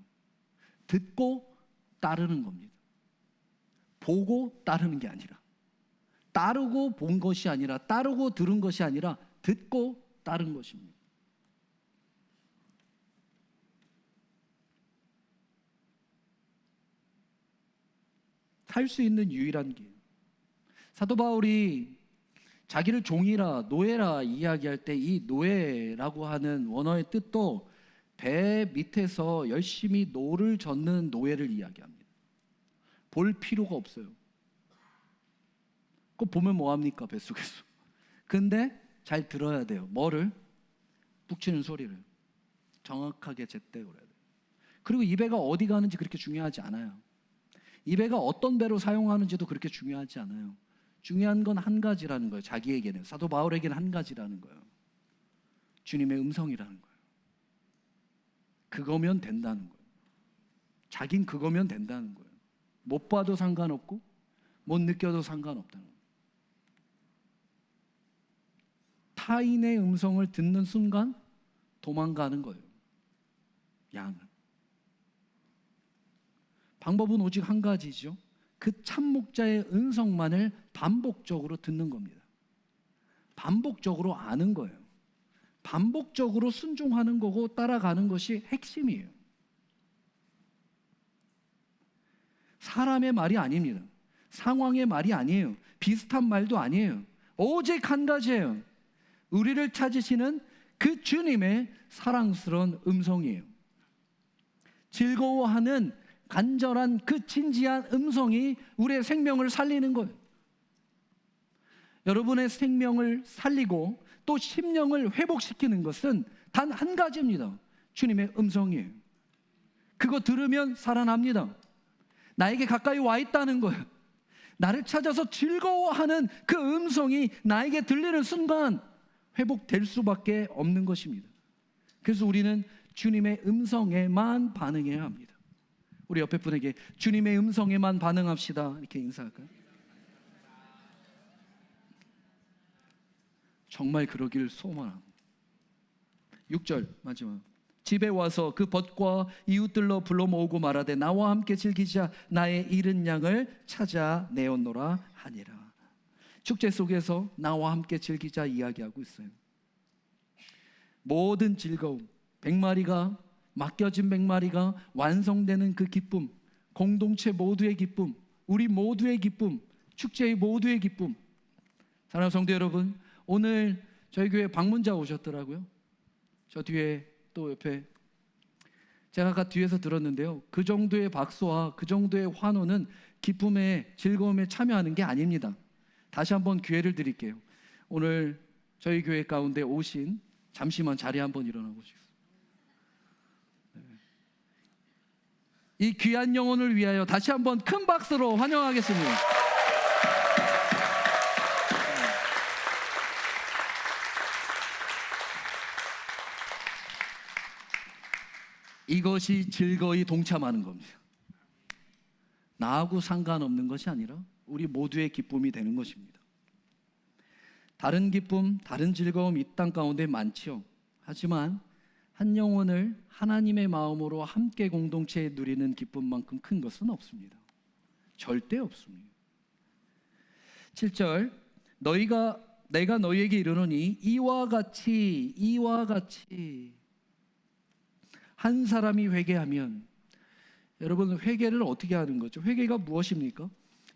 듣고 따르는 겁니다. 보고 따르는 게 아니라, 따르고 본 것이 아니라, 따르고 들은 것이 아니라 듣고 따른 것입니다. 살 수 있는 유일한 길. 사도 바울이 자기를 종이라, 노예라 이야기할 때 이 노예라고 하는 원어의 뜻도 배 밑에서 열심히 노를 젓는 노예를 이야기합니다. 볼 필요가 없어요. 그거 보면 뭐합니까, 뱃속에서. 근데 잘 들어야 돼요. 뭐를? 북치는 소리를 정확하게 제때로 해야 돼요. 그리고 이 배가 어디 가는지 그렇게 중요하지 않아요. 이 배가 어떤 배로 사용하는지도 그렇게 중요하지 않아요. 중요한 건 한 가지라는 거예요. 자기에게는, 사도 바울에게는 한 가지라는 거예요. 주님의 음성이라는 거예요. 그거면 된다는 거예요. 자긴 그거면 된다는 거예요. 못 봐도 상관없고 못 느껴도 상관없다는 거예요. 타인의 음성을 듣는 순간 도망가는 거예요. 양은. 방법은 오직 한 가지죠. 그 참목자의 음성만을 반복적으로 듣는 겁니다. 반복적으로 아는 거예요. 반복적으로 순종하는 거고 따라가는 것이 핵심이에요. 사람의 말이 아닙니다. 상황의 말이 아니에요. 비슷한 말도 아니에요. 오직 한 가지예요. 우리를 찾으시는 그 주님의 사랑스러운 음성이에요. 즐거워하는 간절한 그 진지한 음성이 우리의 생명을 살리는 거예요. 여러분의 생명을 살리고 또 심령을 회복시키는 것은 단 한 가지입니다. 주님의 음성이에요. 그거 들으면 살아납니다. 나에게 가까이 와 있다는 거예요. 나를 찾아서 즐거워하는 그 음성이 나에게 들리는 순간 회복될 수밖에 없는 것입니다. 그래서 우리는 주님의 음성에만 반응해야 합니다. 우리 옆에 분에게 주님의 음성에만 반응합시다, 이렇게 인사할까요? 정말 그러길 소원합니다. 6절 마지막. 집에 와서 그 벗과 이웃들로 불러 모으고 말하되 나와 함께 즐기자, 나의 잃은 양을 찾아 내었노라 하니라. 축제 속에서 나와 함께 즐기자 이야기하고 있어요. 모든 즐거움, 100마리가 맡겨진 100마리가 완성되는 그 기쁨, 공동체 모두의 기쁨, 우리 모두의 기쁨, 축제의 모두의 기쁨. 사랑하는 성도 여러분, 오늘 저희 교회 방문자 오셨더라고요. 저 뒤에 또 옆에 제가 아까 뒤에서 들었는데요, 그 정도의 박수와 그 정도의 환호는 기쁨에, 즐거움에 참여하는 게 아닙니다. 다시 한번 기회를 드릴게요. 오늘 저희 교회 가운데 오신, 잠시만 자리에 한번 일어나 보시겠습니다. 이 귀한 영혼을 위하여 다시 한번 큰 박수로 환영하겠습니다. 이것이 즐거이 동참하는 겁니다. 나하고 상관없는 것이 아니라 우리 모두의 기쁨이 되는 것입니다. 다른 기쁨, 다른 즐거움 이 땅 가운데 많지요. 하지만 한 영혼을 하나님의 마음으로 함께 공동체에 누리는 기쁨만큼 큰 것은 없습니다. 절대 없습니다. 7절, 내가 너희에게 이르노니 이와 같이 한 사람이 회개하면, 여러분 회개를 어떻게 하는 거죠? 회개가 무엇입니까?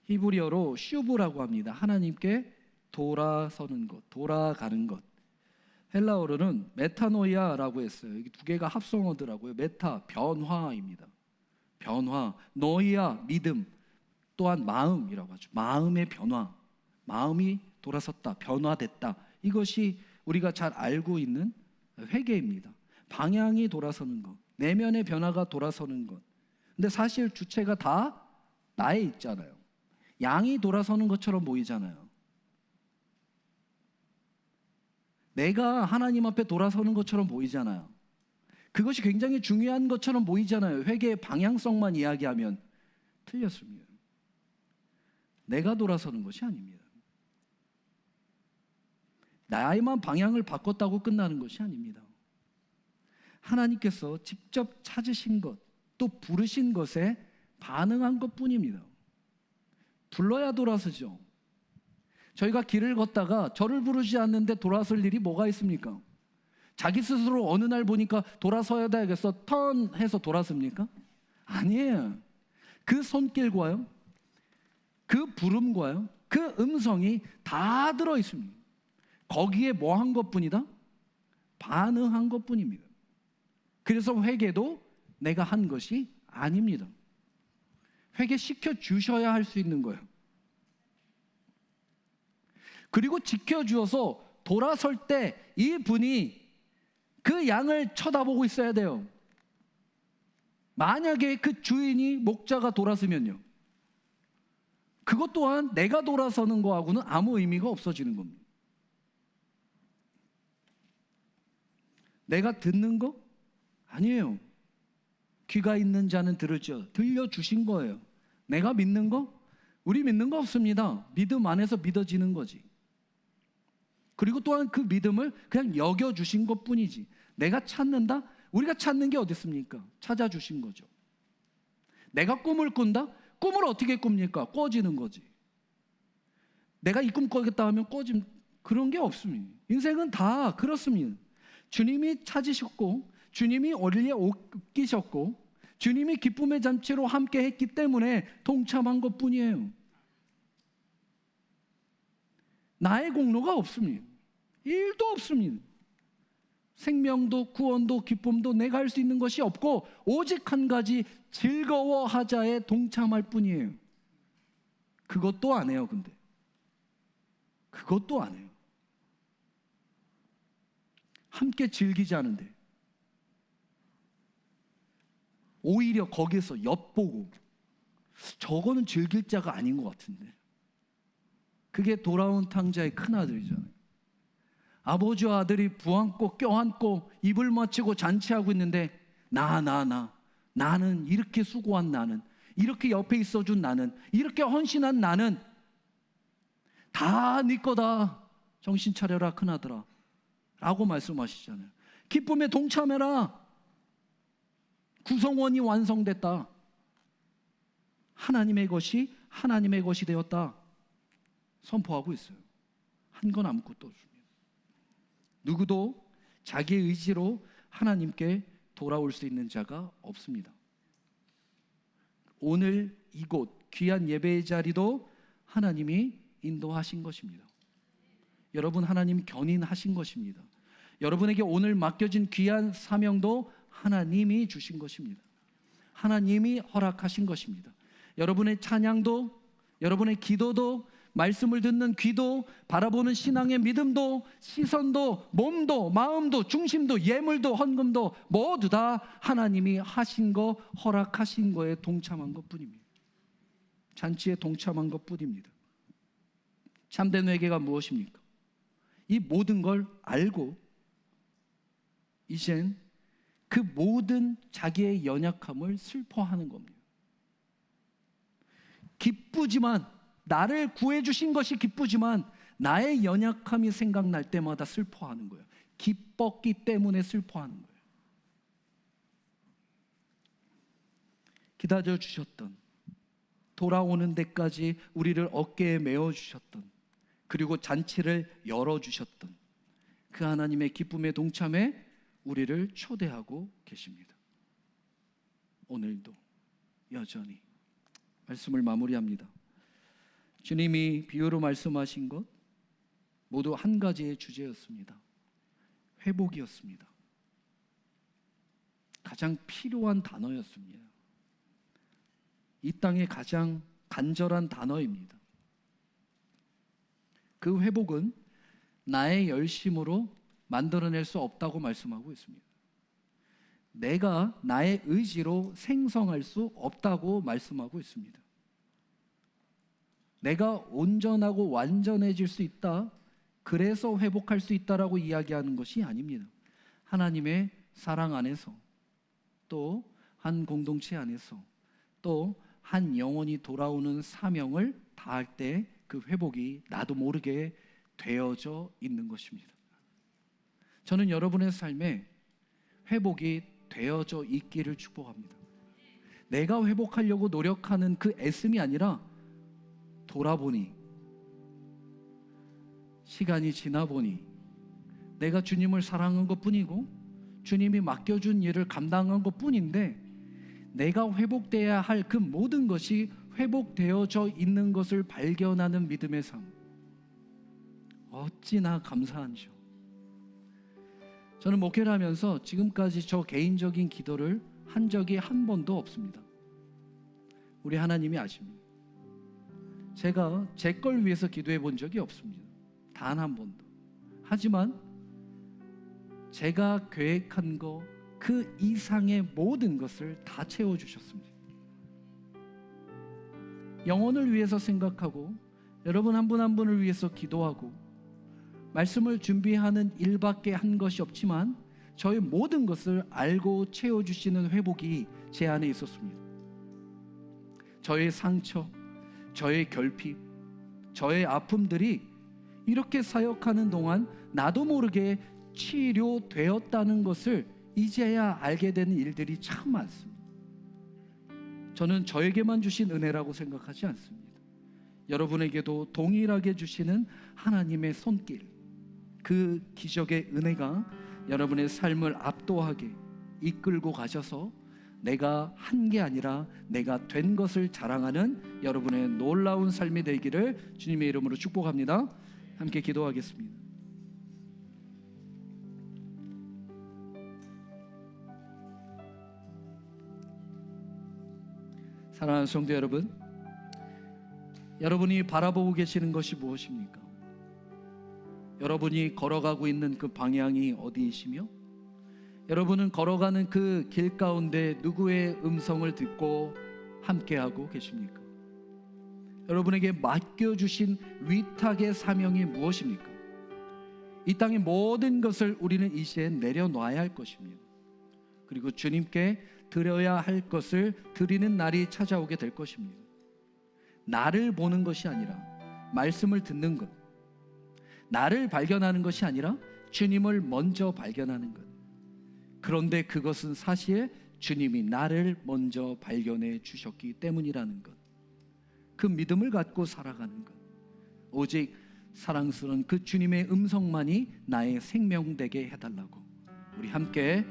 히브리어로 슈브라고 합니다. 하나님께 돌아서는 것, 돌아가는 것. 헬라어로는 메타노이아라고 했어요. 이 두 개가 합성어더라고요. 메타, 변화입니다. 변화, 노이아, 믿음, 또한 마음이라고 하죠. 마음의 변화, 마음이 돌아섰다, 변화됐다. 이것이 우리가 잘 알고 있는 회개입니다. 방향이 돌아서는 것, 내면의 변화가 돌아서는 것. 근데 사실 주체가 다 나에 있잖아요. 양이 돌아서는 것처럼 보이잖아요. 내가 하나님 앞에 돌아서는 것처럼 보이잖아요. 그것이 굉장히 중요한 것처럼 보이잖아요. 회개의 방향성만 이야기하면 틀렸습니다. 내가 돌아서는 것이 아닙니다. 나의만 방향을 바꿨다고 끝나는 것이 아닙니다. 하나님께서 직접 찾으신 것, 또 부르신 것에 반응한 것뿐입니다. 불러야 돌아서죠. 저희가 길을 걷다가 저를 부르지 않는데 돌아설 일이 뭐가 있습니까? 자기 스스로 어느 날 보니까 돌아서야 되겠어 턴 해서 돌아섭니까? 아니에요. 그 손길과요, 그 부름과요, 그 음성이 다 들어 있습니다. 거기에 뭐 한 것뿐이다? 반응한 것뿐입니다. 그래서 회개도 내가 한 것이 아닙니다. 회개시켜 주셔야 할 수 있는 거예요. 그리고 지켜주어서 돌아설 때 이 분이 그 양을 쳐다보고 있어야 돼요. 만약에 그 주인이 목자가 돌아서면요, 그것 또한 내가 돌아서는 거하고는 아무 의미가 없어지는 겁니다. 내가 듣는 거? 아니에요. 귀가 있는 자는 들을지어다. 들려주신 거예요. 내가 믿는 거? 우리 믿는 거 없습니다. 믿음 안에서 믿어지는 거지. 그리고 또한 그 믿음을 그냥 여겨주신 것뿐이지. 내가 찾는다? 우리가 찾는 게 어디 있습니까? 찾아주신 거죠. 내가 꿈을 꾼다? 꿈을 어떻게 꿉니까? 꿔지는 거지. 내가 이 꿈 꿔겠다 하면 꿔짐, 그런 게 없습니다. 인생은 다 그렇습니다. 주님이 찾으셨고, 주님이 어리에 옮기셨고, 주님이 기쁨의 잔치로 함께 했기 때문에 동참한 것뿐이에요. 나의 공로가 없습니다. 일도 없습니다. 생명도 구원도 기쁨도 내가 할 수 있는 것이 없고, 오직 한 가지, 즐거워하자에 동참할 뿐이에요. 그것도 안 해요. 근데 그것도 안 해요. 함께 즐기지 않은데 오히려 거기에서 엿보고, 저거는 즐길 자가 아닌 것 같은데. 그게 돌아온 탕자의 큰아들이잖아요. 아버지와 아들이 부안고 껴안고 입을 맞추고 잔치하고 있는데, 나는 이렇게 수고한 나는, 이렇게 옆에 있어준 나는, 이렇게 헌신한 나는 다 네 거다. 정신 차려라 큰아들아 라고 말씀하시잖아요. 기쁨에 동참해라. 구성원이 완성됐다. 하나님의 것이 하나님의 것이 되었다 선포하고 있어요. 한 건 아무것도 없습니다. 누구도 자기의 의지로 하나님께 돌아올 수 있는 자가 없습니다. 오늘 이곳 귀한 예배의 자리도 하나님이 인도하신 것입니다. 여러분, 하나님 견인하신 것입니다. 여러분에게 오늘 맡겨진 귀한 사명도 하나님이 주신 것입니다. 하나님이 허락하신 것입니다. 여러분의 찬양도, 여러분의 기도도, 말씀을 듣는 귀도, 바라보는 신앙의 믿음도, 시선도, 몸도, 마음도, 중심도, 예물도, 헌금도 모두 다 하나님이 하신 거, 허락하신 거에 동참한 것뿐입니다. 잔치에 동참한 것뿐입니다. 참된 회개가 무엇입니까? 이 모든 걸 알고 이젠 그 모든 자기의 연약함을 슬퍼하는 겁니다. 기쁘지만, 나를 구해주신 것이 기쁘지만 나의 연약함이 생각날 때마다 슬퍼하는 거예요. 기뻤기 때문에 슬퍼하는 거예요. 기다려 주셨던, 돌아오는 데까지 우리를 어깨에 메어주셨던, 그리고 잔치를 열어주셨던 그 하나님의 기쁨에 동참해 우리를 초대하고 계십니다. 오늘도 여전히 말씀을 마무리합니다. 주님이 비유로 말씀하신 것 모두 한 가지의 주제였습니다. 회복이었습니다. 가장 필요한 단어였습니다. 이 땅의 가장 간절한 단어입니다. 그 회복은 나의 열심으로 만들어낼 수 없다고 말씀하고 있습니다. 내가 나의 의지로 생성할 수 없다고 말씀하고 있습니다. 내가 온전하고 완전해질 수 있다, 그래서 회복할 수 있다라고 이야기하는 것이 아닙니다. 하나님의 사랑 안에서, 또 한 공동체 안에서, 또 한 영혼이 돌아오는 사명을 다할 때 그 회복이 나도 모르게 되어져 있는 것입니다. 저는 여러분의 삶에 회복이 되어져 있기를 축복합니다. 내가 회복하려고 노력하는 그 애씀이 아니라 돌아보니, 시간이 지나 보니 내가 주님을 사랑한 것뿐이고 주님이 맡겨준 일을 감당한 것뿐인데, 내가 회복돼야 할 그 모든 것이 회복되어져 있는 것을 발견하는 믿음의 삶, 어찌나 감사한지요. 저는 목회를 하면서 지금까지 저 개인적인 기도를 한 적이 한 번도 없습니다. 우리 하나님이 아십니다. 제가 제 걸 위해서 기도해 본 적이 없습니다. 단 한 번도. 하지만 제가 계획한 거 그 이상의 모든 것을 다 채워주셨습니다. 영혼을 위해서 생각하고, 여러분 한 분 한 분을 위해서 기도하고, 말씀을 준비하는 일밖에 한 것이 없지만 저의 모든 것을 알고 채워주시는 회복이 제 안에 있었습니다. 저의 상처, 저의 결핍, 저의 아픔들이 이렇게 사역하는 동안 나도 모르게 치료되었다는 것을 이제야 알게 되는 일들이 참 많습니다. 저는 저에게만 주신 은혜라고 생각하지 않습니다. 여러분에게도 동일하게 주시는 하나님의 손길, 그 기적의 은혜가 여러분의 삶을 압도하게 이끌고 가셔서 내가 한 게 아니라 내가 된 것을 자랑하는 여러분의 놀라운 삶이 되기를 주님의 이름으로 축복합니다. 함께 기도하겠습니다. 사랑하는 성도 여러분, 여러분이 바라보고 계시는 것이 무엇입니까? 여러분이 걸어가고 있는 그 방향이 어디이시며, 여러분은 걸어가는 그 길 가운데 누구의 음성을 듣고 함께하고 계십니까? 여러분에게 맡겨주신 위탁의 사명이 무엇입니까? 이 땅의 모든 것을 우리는 이 시에 내려놔야 할 것입니다. 그리고 주님께 드려야 할 것을 드리는 날이 찾아오게 될 것입니다. 나를 보는 것이 아니라 말씀을 듣는 것, 나를 발견하는 것이 아니라 주님을 먼저 발견하는 것. 그런데 그것은 사실 주님이 나를 먼저 발견해 주셨기 때문이라는 것. 그 믿음을 갖고 살아가는 것. 오직 사랑스러운 그 주님의 음성만이 나의 생명 되게 해달라고, 우리 함께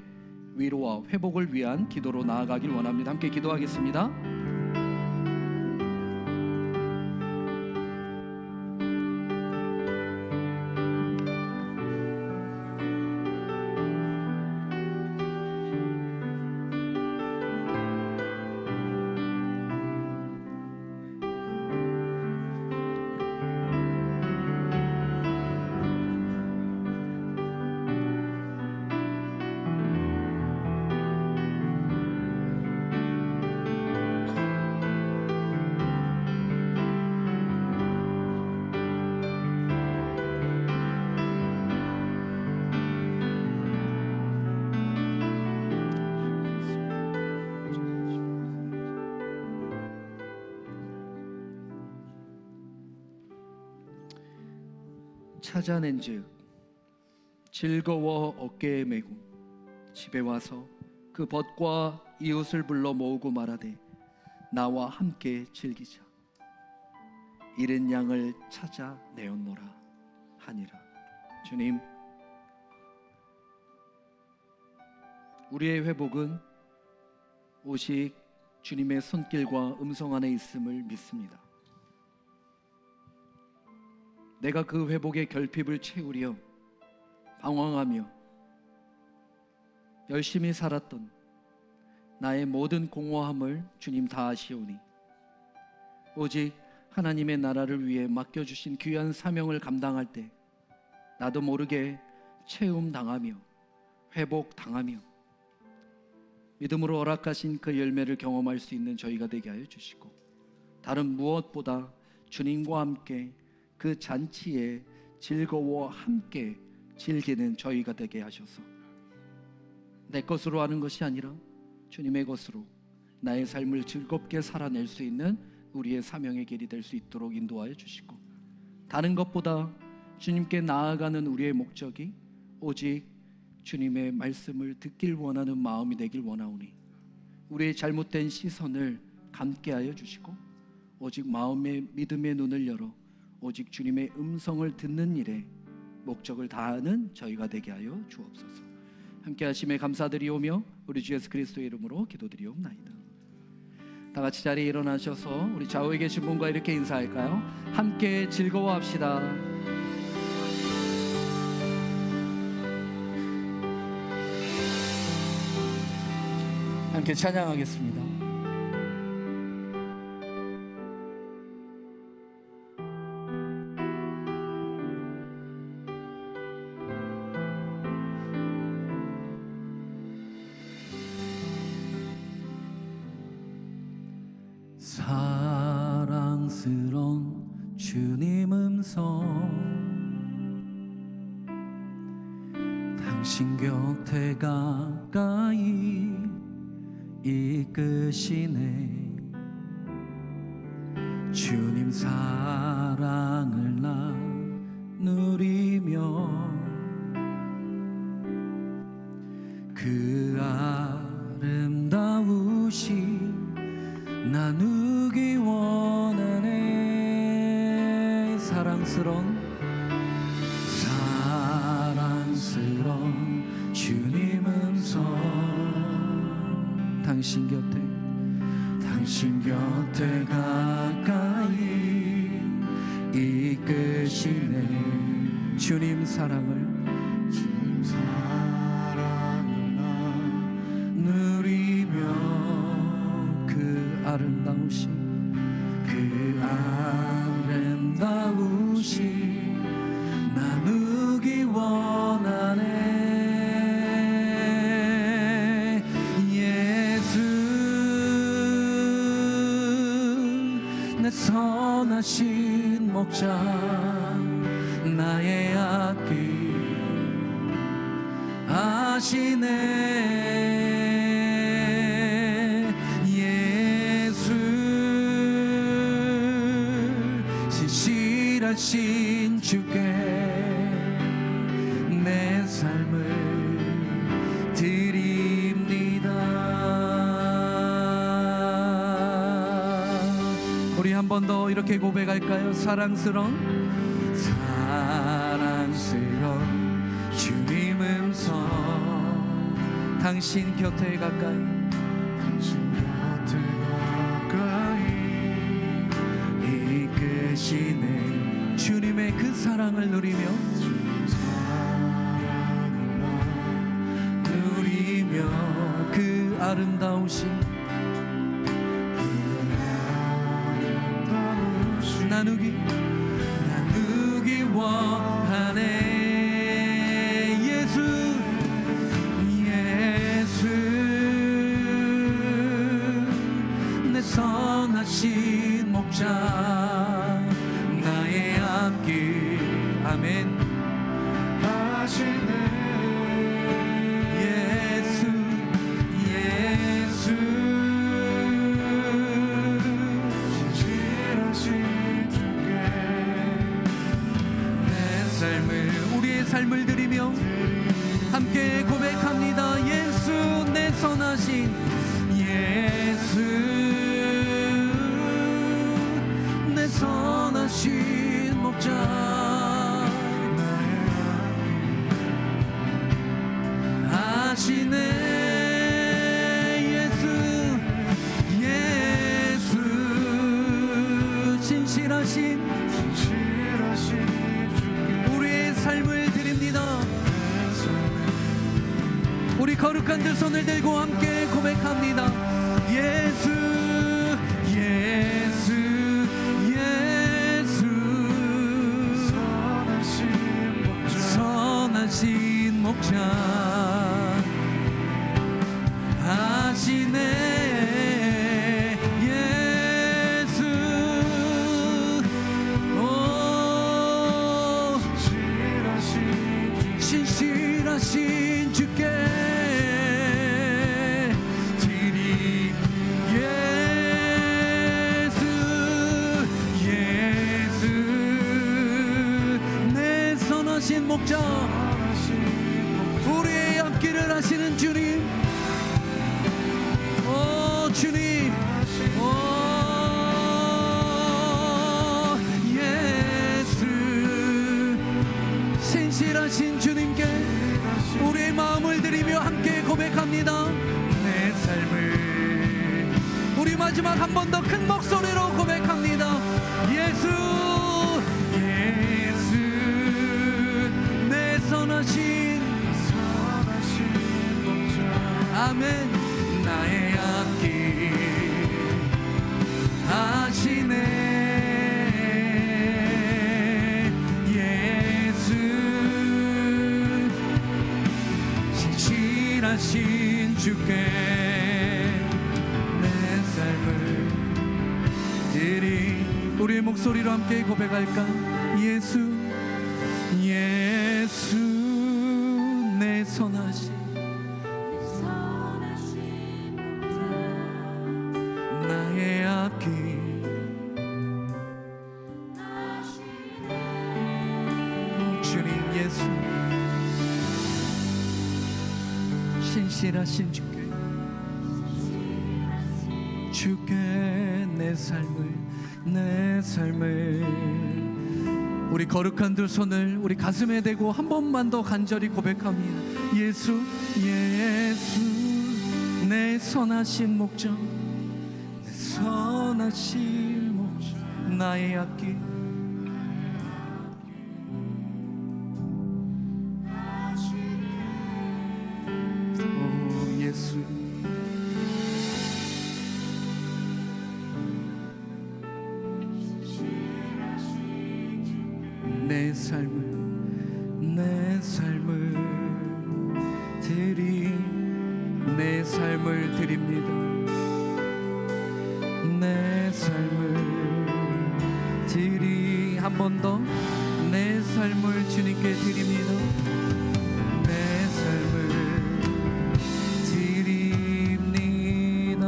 위로와 회복을 위한 기도로 나아가길 원합니다. 함께 기도하겠습니다. 찾아낸즉 즐거워 어깨에 메고 집에 와서 그 벗과 이웃을 불러 모으고 말하되 나와 함께 즐기자. 잃은 양을 찾아 내었노라 하니라. 주님, 우리의 회복은 오직 주님의 손길과 음성 안에 있음을 믿습니다. 내가 그 회복의 결핍을 채우려 방황하며 열심히 살았던 나의 모든 공허함을 주님 다 아시오니 오직 하나님의 나라를 위해 맡겨주신 귀한 사명을 감당할 때 나도 모르게 체험당하며 회복당하며 믿음으로 허락하신 그 열매를 경험할 수 있는 저희가 되게 하여 주시고 다른 무엇보다 주님과 함께 그 잔치에 즐거워 함께 즐기는 저희가 되게 하셔서 내 것으로 하는 것이 아니라 주님의 것으로 나의 삶을 즐겁게 살아낼 수 있는 우리의 사명의 길이 될 수 있도록 인도하여 주시고 다른 것보다 주님께 나아가는 우리의 목적이 오직 주님의 말씀을 듣길 원하는 마음이 되길 원하오니 우리의 잘못된 시선을 감게 하여 주시고 오직 마음의 믿음의 눈을 열어 오직 주님의 음성을 듣는 일에 목적을 다하는 저희가 되게 하여 주옵소서. 함께 하심에 감사드리오며 우리 주 예수 그리스도의 이름으로 기도드리옵나이다. 다 같이 자리에 일어나셔서 우리 좌우에 계신 분과 이렇게 인사할까요? 함께 즐거워합시다. 함께 찬양하겠습니다. 사랑스러운 주님 음성 당신 곁에 가까이 이끄시네 주님 사랑을 나누리며 그 아름다우시 나누기 원하네 사랑스러운 주님 음성 당신 곁에 가까이 이끄시네 주님 사랑을 누리며 그 아름다우시 나누기 원하네 예수 내 선하신 목자 나의 앞길 아시네 예수 신실하신 주께 내 삶을 드립니다. 우리 한 번 더 이렇게 고백할까요? 사랑스러운 주님 음성 당신 곁에 가까이 이끄시네 주님의 그 사랑을 누리며 그 아름다우신 나누기 원하네 예수 내 선하신 목자 나의 앞길 아멘 하시네 삶을 드리며 함께 고백합니다. 예수 내 선하신 예수 내 선하신 목자 아시네 예수 진실하신 우리의 삶을 우리 거룩한 거룩한 두 손을 들고 함께 고백합니다. 예수 예수 예수 선하신 목자 하시네. 예수 신실하신 주께 드리. 예수 예수 내 선하신 목자 우리의 앞길을 하시는 주님. 오 주님 예수 신실하신 주님께 우리의 마음을 드리며 함께 고백합니다. 내 삶을 우리 마지막 한 번 더 큰 목소리로 고백합니다. 예수 예수 내 선하신 아멘. 나의 앞길 하시네. 예수 신실하신 주께 내 삶을 드리. 우리의 목소리로 함께 고백할까? 예수 예수 내 선하신 나의 앞길 주님. 예수 신실하신 주께 내 삶을 우리 거룩한 두 손을 우리 가슴에 대고 한 번만 더 간절히 고백합니다. 예수 예수 내 선하신 목자 내 선하신 목자 나의 앞길 오 예수 내 삶을 내 삶을 드립니다. 내 삶을 한 번 더 내 삶을 주님께 드립니다. 내 삶을 드립니다.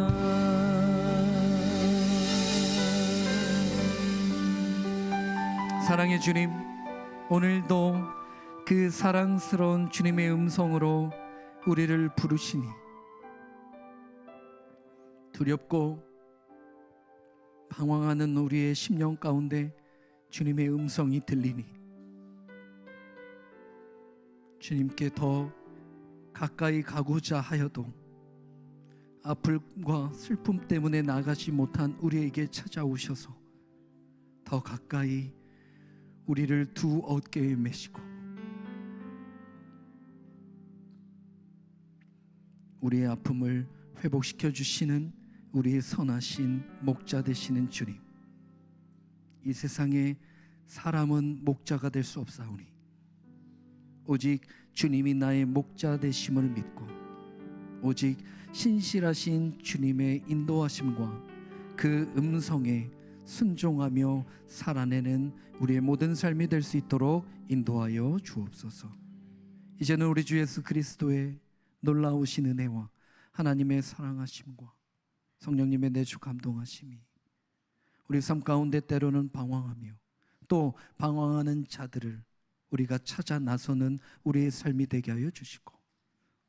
사랑의 주님, 오늘도 그 사랑스러운 주님의 음성으로 우리를 부르시니 두렵고 방황하는 우리의 심령 가운데 주님의 음성이 들리니 주님께 더 가까이 가고자 하여도 아픔과 슬픔 때문에 나가지 못한 우리에게 찾아오셔서 더 가까이 우리를 두 어깨에 메시고 우리의 아픔을 회복시켜 주시는 우리의 선하신 목자 되시는 주님, 이 세상에 사람은 목자가 될 수 없사오니 오직 주님이 나의 목자 되심을 믿고 오직 신실하신 주님의 인도하심과 그 음성에 순종하며 살아내는 우리의 모든 삶이 될 수 있도록 인도하여 주옵소서. 이제는 우리 주 예수 그리스도의 놀라우신 은혜와 하나님의 사랑하심과 성령님의 내주 감동하심이 우리 삶 가운데 때로는 방황하며 또 방황하는 자들을 우리가 찾아 나서는 우리의 삶이 되게 하여 주시고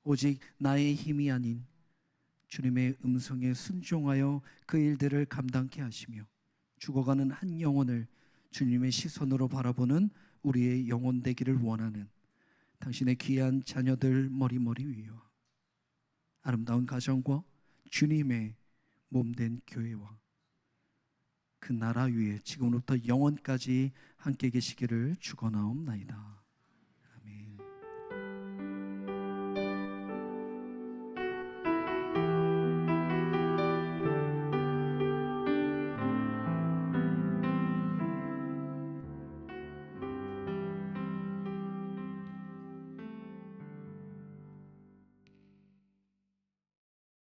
오직 나의 힘이 아닌 주님의 음성에 순종하여 그 일들을 감당케 하시며 죽어가는 한 영혼을 주님의 시선으로 바라보는 우리의 영혼 되기를 원하는 당신의 귀한 자녀들 머리머리 위와 아름다운 가정과 주님의 몸된 교회와 그 나라 위에 지금부터 영원까지 함께 계시기를 축원하옵나이다.